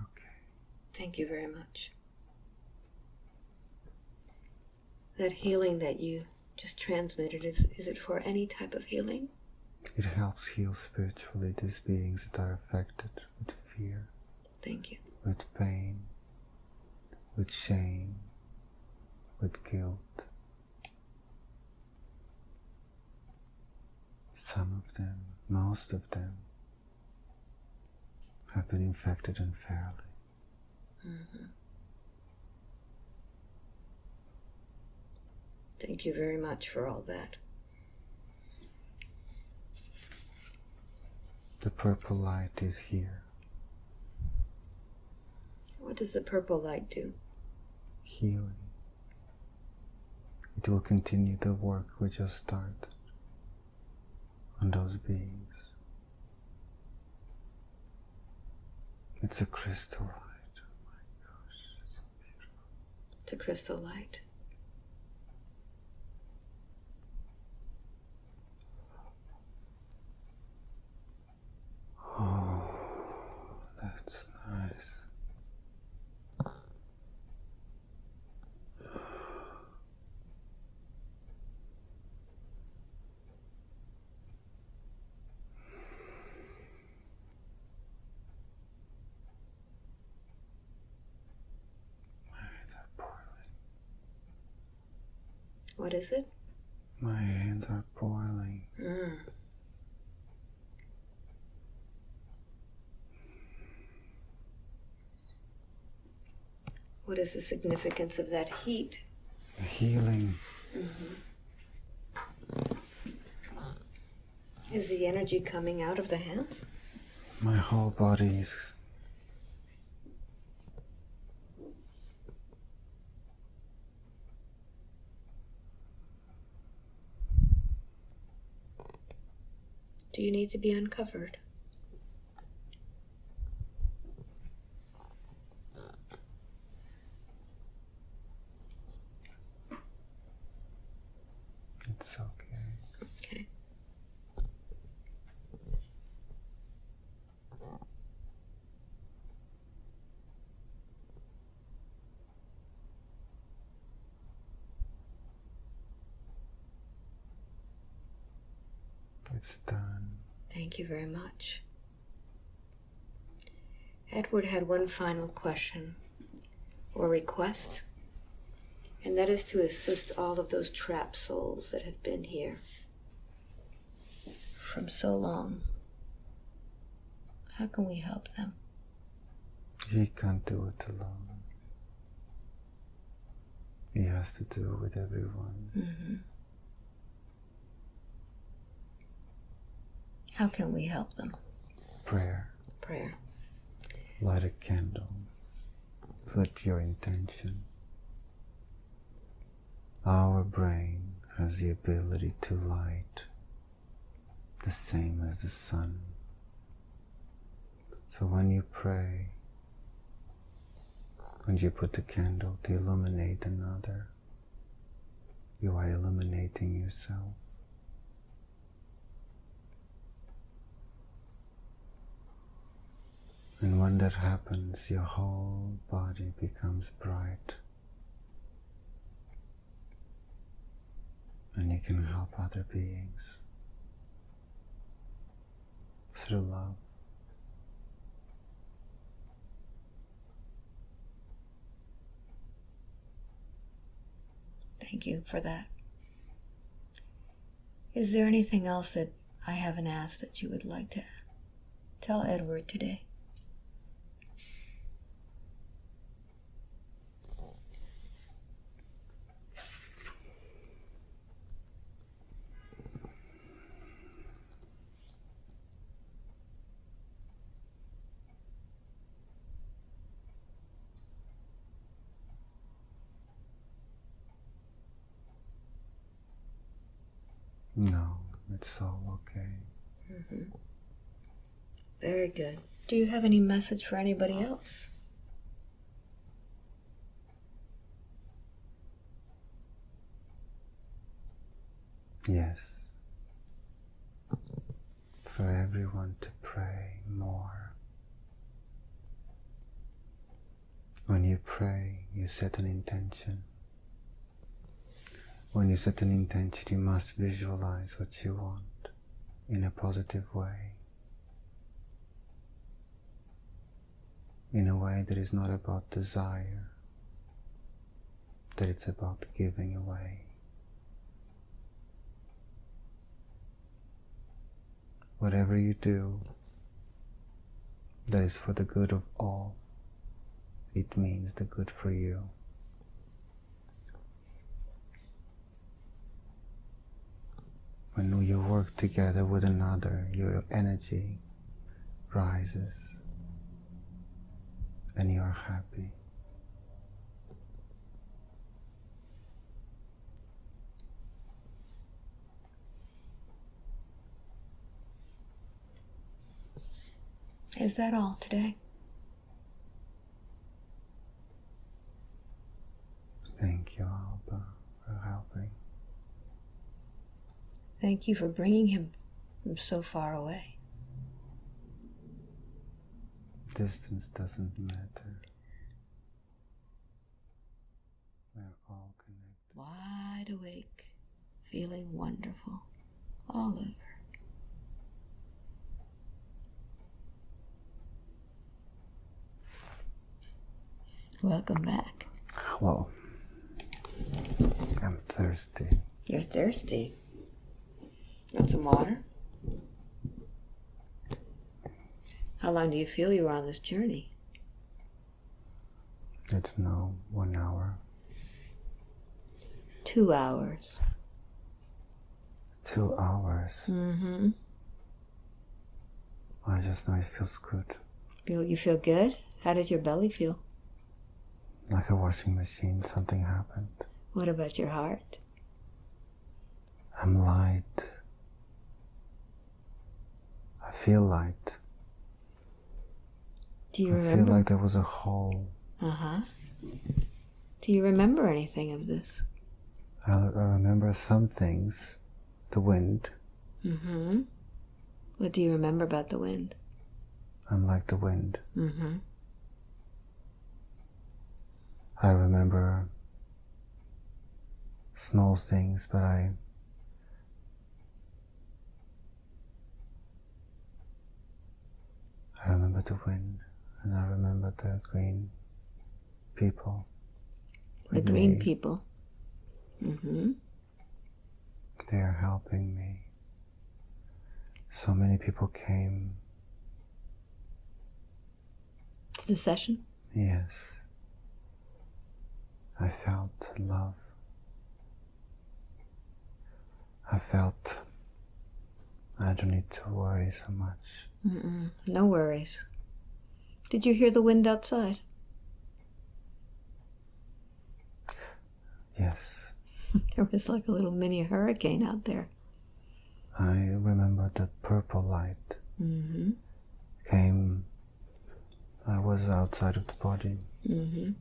Okay. Thank you very much. That healing that you just transmitted, is it for any type of healing? It helps heal spiritually these beings that are affected with fear, Thank you. with pain, with shame, with guilt. Some of them, most of them, have been infected unfairly. Thank you very much for all that. The purple light is here. What does the purple light do? Healing. It will continue the work we just started on those beings. It's a crystal light. Oh my gosh, it's so beautiful. It's a crystal light. Oh, that's nice. What is it? My hands are boiling. What is the significance of that heat? Healing. Is the energy coming out of the hands? My whole body is Do you need to be uncovered? It's okay. Okay. It's done. Thank you very much. Edward had one final question or request, and that is to assist all of those trapped souls that have been here from so long. How can we help them? He can't do it alone. He has to do it with everyone. How can we help them? Prayer. Prayer. Light a candle. Put your intention. Our brain has the ability to light the same as the sun. So when you pray, when you put the candle to illuminate another, you are illuminating yourself. And when that happens, your whole body becomes bright. And you can help other beings through love. Thank you for that. Is there anything else that I haven't asked that you would like to tell Edward today? No, it's all okay. Very good. Do you have any message for anybody else? Yes. For everyone to pray more. When you pray, you set an intention. When you set an intention, you must visualize what you want in a positive way. In a way that is not about desire. that it's about giving away. Whatever you do that is for the good of all, it means the good for you. When you work together with another, your energy rises and you're happy. Is that all today? Thank you, Alba, for helping. Thank you for bringing him from so far away. Distance doesn't matter. We're all connected. Wide awake, feeling wonderful, all over. Welcome back. Hello. I'm thirsty. You're thirsty. Want some water? How long do you feel you were on this journey? I don't know, 1 hour. 2 hours. 2 hours. Mm-hmm. I just know it feels good. You feel good? How does your belly feel? Like a washing machine, something happened. What about your heart? I'm light. I feel light. Do you remember? I feel like there was a hole. Uh-huh. Do you remember anything of this? I remember some things. The wind. Mm-hmm. What do you remember about the wind? I'm like the wind. Mm-hmm. I remember small things, but I remember the wind, and I remember the green people. The green people. Mm-hmm. They are helping me. So many people came. To the session? Yes. I felt love. I felt I don't need to worry so much. Mm-mm. No worries. Did you hear the wind outside? Yes. There was like a little mini hurricane out there. I remember the purple light Mm-hmm. came. I was outside of the body. Mm-hmm.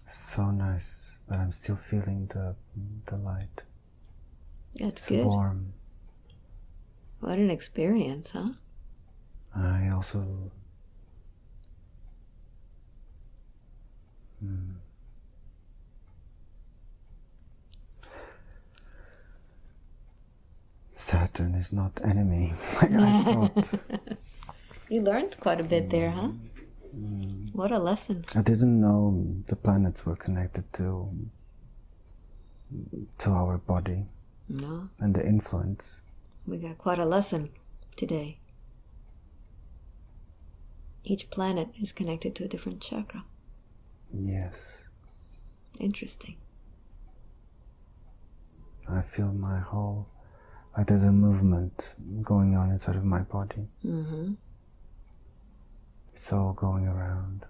So nice, but I'm still feeling the light. That's It's good. warm. What an experience, huh? I also Saturn is not enemy. I thought. You learned quite a bit there, huh? What a lesson. I didn't know the planets were connected to our body No, and the influence. we got quite a lesson today. Each planet is connected to a different chakra. Yes. Interesting. I feel my whole, like there's a movement going on inside of my body. Mm-hmm. It's all going around.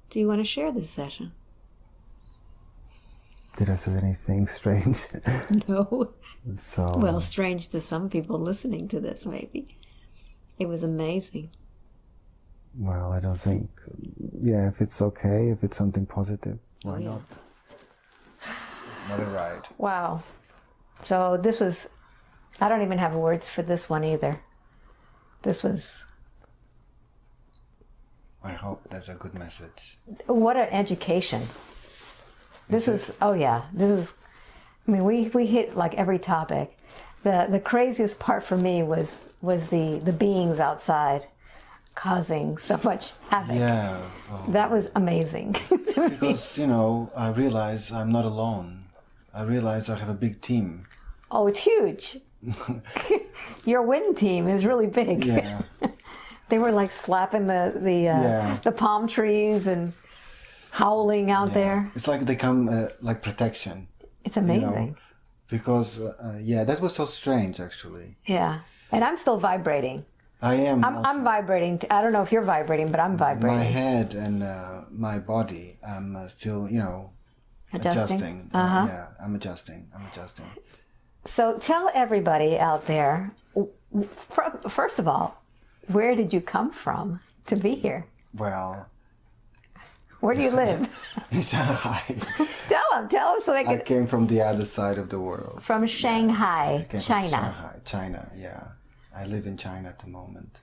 Do you want to share this session? Did I say anything strange? No. So, Well, strange to some people listening to this, maybe. It was amazing. well, I don't think, yeah, if it's okay, if it's something positive, why yeah. not? Let it ride. Wow. So this was, I don't even have words for this one either. This was, I hope that's a good message. what an education. This is, oh yeah, this is, I mean, we hit like every topic. The craziest part for me was the beings outside. causing so much havoc. Yeah. That was amazing. to me. Because, I realize I'm not alone. I realize I have a big team. Oh, it's huge. Your wind team is really big. Yeah. They were like slapping the palm trees and howling out there. It's like they come like protection. It's amazing. Because, that was so strange, actually. Yeah. And I'm still vibrating. I am. I'm vibrating. I don't know if you're vibrating, but I'm vibrating. My head and my body, I'm still, adjusting. I'm adjusting. So tell everybody out there, first of all, where did you come from to be here? Well, where do you live? in Shanghai. Tell them so they I can. came from the other side of the world. From Shanghai, I came China. From Shanghai, China, yeah. I live in China at the moment.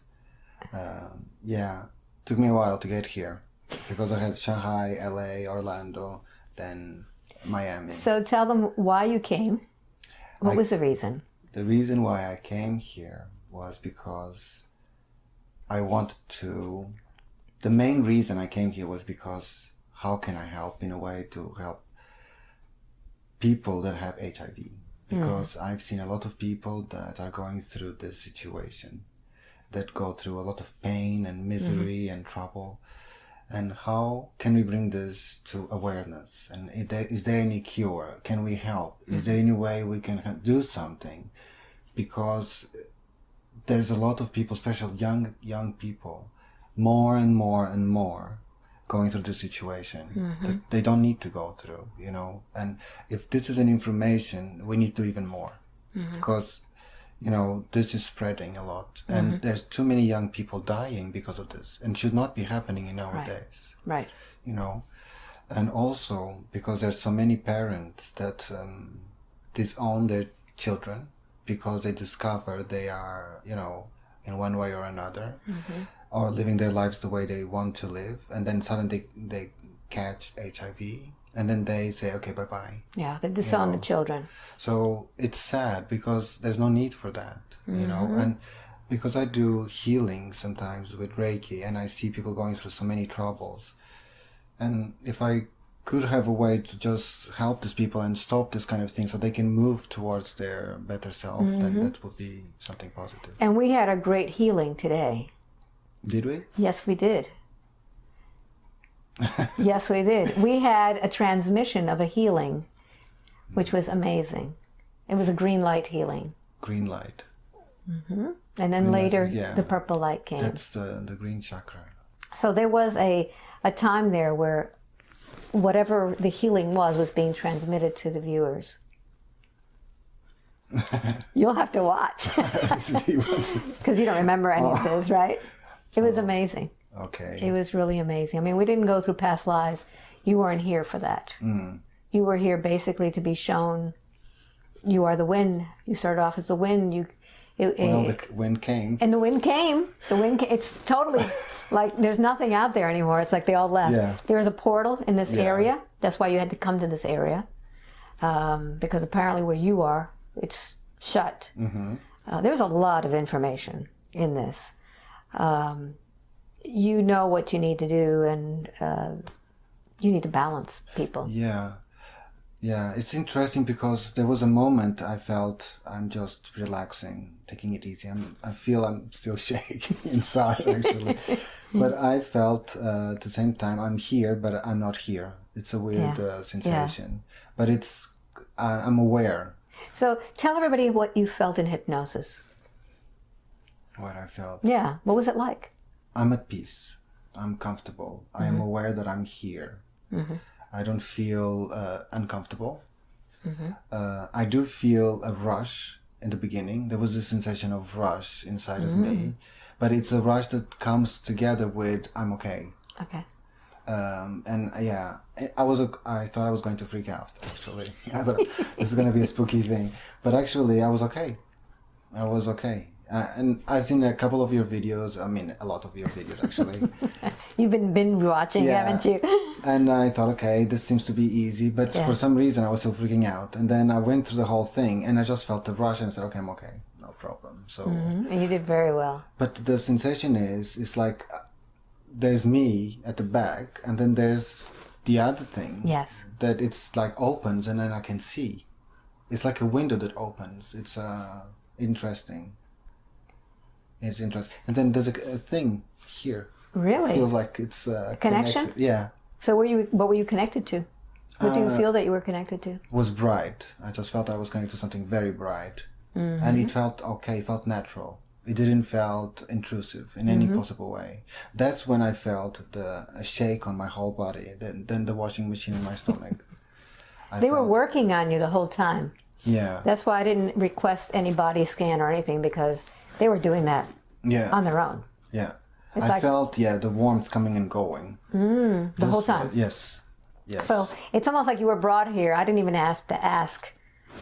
Took me a while to get here because I had Shanghai, LA, Orlando, then Miami. So tell them why you came. What was the reason? The reason why I came here was because I wanted to... The main reason I came here was because how can I help in a way to help people that have HIV? Because I've seen a lot of people that are going through this situation, that go through a lot of pain and misery and trouble. And how can we bring this to awareness? And is there any cure? Can we help? Is there any way we can do something? Because there's a lot of people, especially young people, more and more going through this situation that they don't need to go through, And if this is an information, we need to do even more because, this is spreading a lot and there's too many young people dying because of this and should not be happening in nowadays. Right. And also because there's so many parents that disown their children because they discover they are, in one way or another. Or living their lives the way they want to live, and then suddenly they catch HIV, and then they say, okay, bye-bye. Yeah, they disown the children. So it's sad because there's no need for that, and because I do healing sometimes with Reiki, and I see people going through so many troubles, and if I could have a way to just help these people and stop this kind of thing so they can move towards their better self, then that would be something positive. And we had a great healing today. Did we? Yes, we did. Yes, we did. We had a transmission of a healing, which was amazing. It was a green light healing. Green light. And then later, the purple light came. That's the green chakra. So there was a time there where whatever the healing was being transmitted to the viewers. You'll have to watch. Because you don't remember any of this, right? It was amazing. Okay. It was really amazing. I mean, we didn't go through past lives. You weren't here for that. You were here basically to be shown you are the wind. You started off as the wind. The wind came. And the wind came. It's totally like there's nothing out there anymore. It's like they all left. Yeah. There's a portal in this area. That's why you had to come to this area. Because apparently where you are, it's shut. There's a lot of information in this. You know what you need to do, and you need to balance people. Yeah, it's interesting because there was a moment I felt I'm just relaxing, taking it easy. I feel I'm still shaking inside actually, but I felt at the same time I'm here, but I'm not here. It's a weird sensation, but I'm aware. So tell everybody what you felt in hypnosis. What I felt. Yeah, what was it like? I'm at peace. I'm comfortable. I am aware that I'm here. I don't feel uncomfortable. I do feel a rush in the beginning. There was a sensation of rush inside of me, but it's a rush that comes together with I'm okay. Okay. I thought I was going to freak out. Actually, I thought this is going to be a spooky thing, but actually, I was okay. And I've seen a couple of your videos. I mean, a lot of your videos actually. You've been watching, haven't you? And I thought, okay, this seems to be easy, but for some reason I was still freaking out. And then I went through the whole thing, and I just felt the rush, and I said, okay, I'm okay, no problem. So, And you did very well. but the sensation is like there's me at the back, and then there's the other thing. Yes. That it's like opens, and then I can see. It's like a window that opens. It's interesting. It's interesting. And then there's a thing here. Really? Feels like it's connection? connected. Yeah. So what were you connected to? What do you feel that you were connected to? Was bright. I just felt I was connected to something very bright. And it felt okay, it felt natural. It didn't felt intrusive in any possible way. That's when I felt a shake on my whole body, then the washing machine in my stomach. They were working on you the whole time. Yeah. That's why I didn't request any body scan or anything, because they were doing that on their own. Yeah. It's I felt, the warmth coming and going. The whole time. Yes. Yes. So it's almost like you were brought here. I didn't even ask to ask.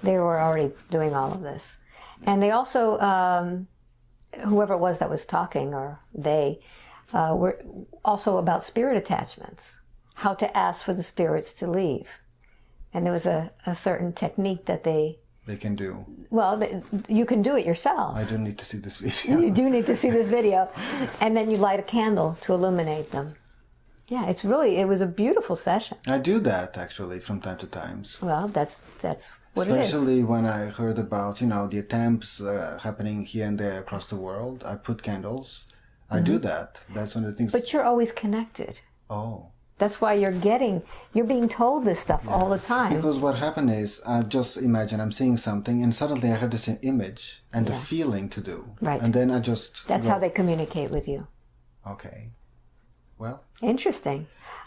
They were already doing all of this. And they also, whoever it was that was talking, or they, were also about spirit attachments. How to ask for the spirits to leave. And there was a certain technique that they can do. Well, you can do it yourself. I do need to see this video. You do need to see this video. And then you light a candle to illuminate them. Yeah, it was a beautiful session. I do that actually from time to time. Well, that's what Especially when I heard about, the attempts happening here and there across the world. I put candles. I do that. That's one of the things. But you're always connected. Oh. That's why you're being told this stuff all the time. Because what happened is, I just imagine I'm seeing something, and suddenly I have this image and the feeling to do. Right. And then I just That's how they communicate with you. Okay. Well. Interesting.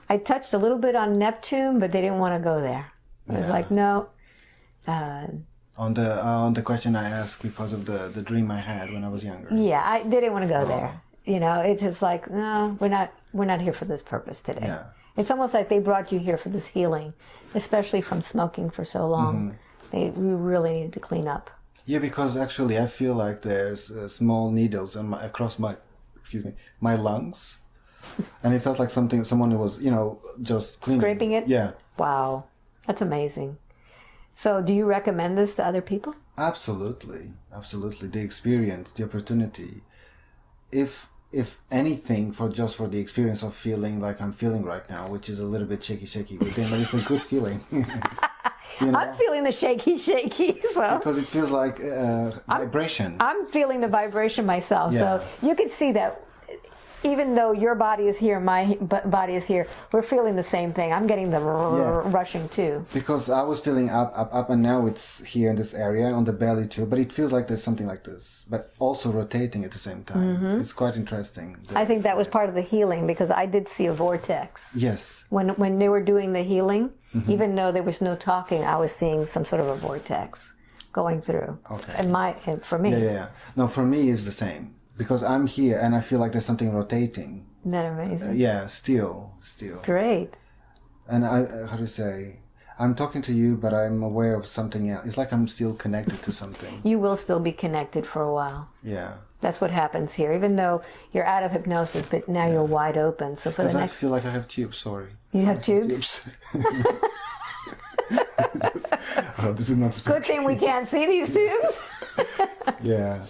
I touched a little bit on Neptune, but they didn't want to go there. I was like, no. On the question I asked because of the dream I had when I was younger. Yeah, they didn't want to go there. It's just like, no, we're not here for this purpose today. Yeah. It's almost like they brought you here for this healing, especially from smoking for so long. We really needed to clean up. Yeah, because actually I feel like there's small needles across my lungs, and it felt like someone was just cleaning. Scraping it. Yeah. Wow, that's amazing. So, do you recommend this to other people? Absolutely, absolutely. The experience, the opportunity. If anything, for the experience of feeling like I'm feeling right now, which is a little bit shaky within, but it's a good feeling. I'm feeling the shaky, so. Because it feels like vibration. I'm feeling the vibration myself, so you can see that even though your body is here, my body is here, we're feeling the same thing. I'm getting the rushing too. Because I was feeling up, and now it's here in this area, on the belly too, but it feels like there's something like this, but also rotating at the same time. It's quite interesting. I think that was part of the healing, because I did see a vortex. Yes. When they were doing the healing, even though there was no talking, I was seeing some sort of a vortex going through. Okay. And for me. Yeah. No, for me it's the same. Because I'm here and I feel like there's something rotating. Isn't that amazing? Still. Great. And I'm talking to you, but I'm aware of something else. It's like I'm still connected to something. You will still be connected for a while. Yeah. That's what happens here, even though you're out of hypnosis, but now you're wide open. So for the next... I feel like I have tubes, sorry. You have tubes? Oh, this is not... Good thing we can't see these tubes. Yeah.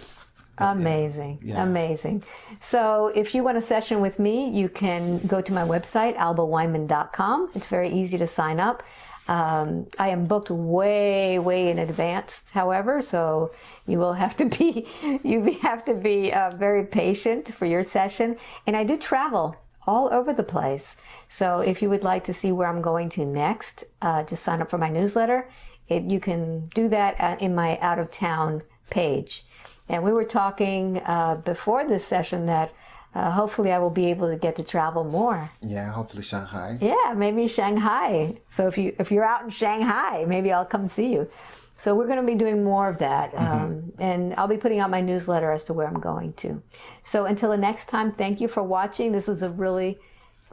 Amazing. Amazing. So if you want a session with me, you can go to my website, albaweinman.com. It's very easy to sign up. I am booked way in advance, however, so you have to be very patient for your session. And I do travel all over the place. So if you would like to see where I'm going to next, just sign up for my newsletter. You can do that in my out of town page. And we were talking before this session that hopefully I will be able to get to travel more. Yeah, hopefully Shanghai. Yeah, maybe Shanghai. So if you're out in Shanghai, maybe I'll come see you. So we're going to be doing more of that. And I'll be putting out my newsletter as to where I'm going to. So until the next time, thank you for watching. This was a really,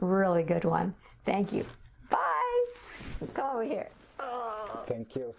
really good one. Thank you. Bye. Come over here. Oh. Thank you.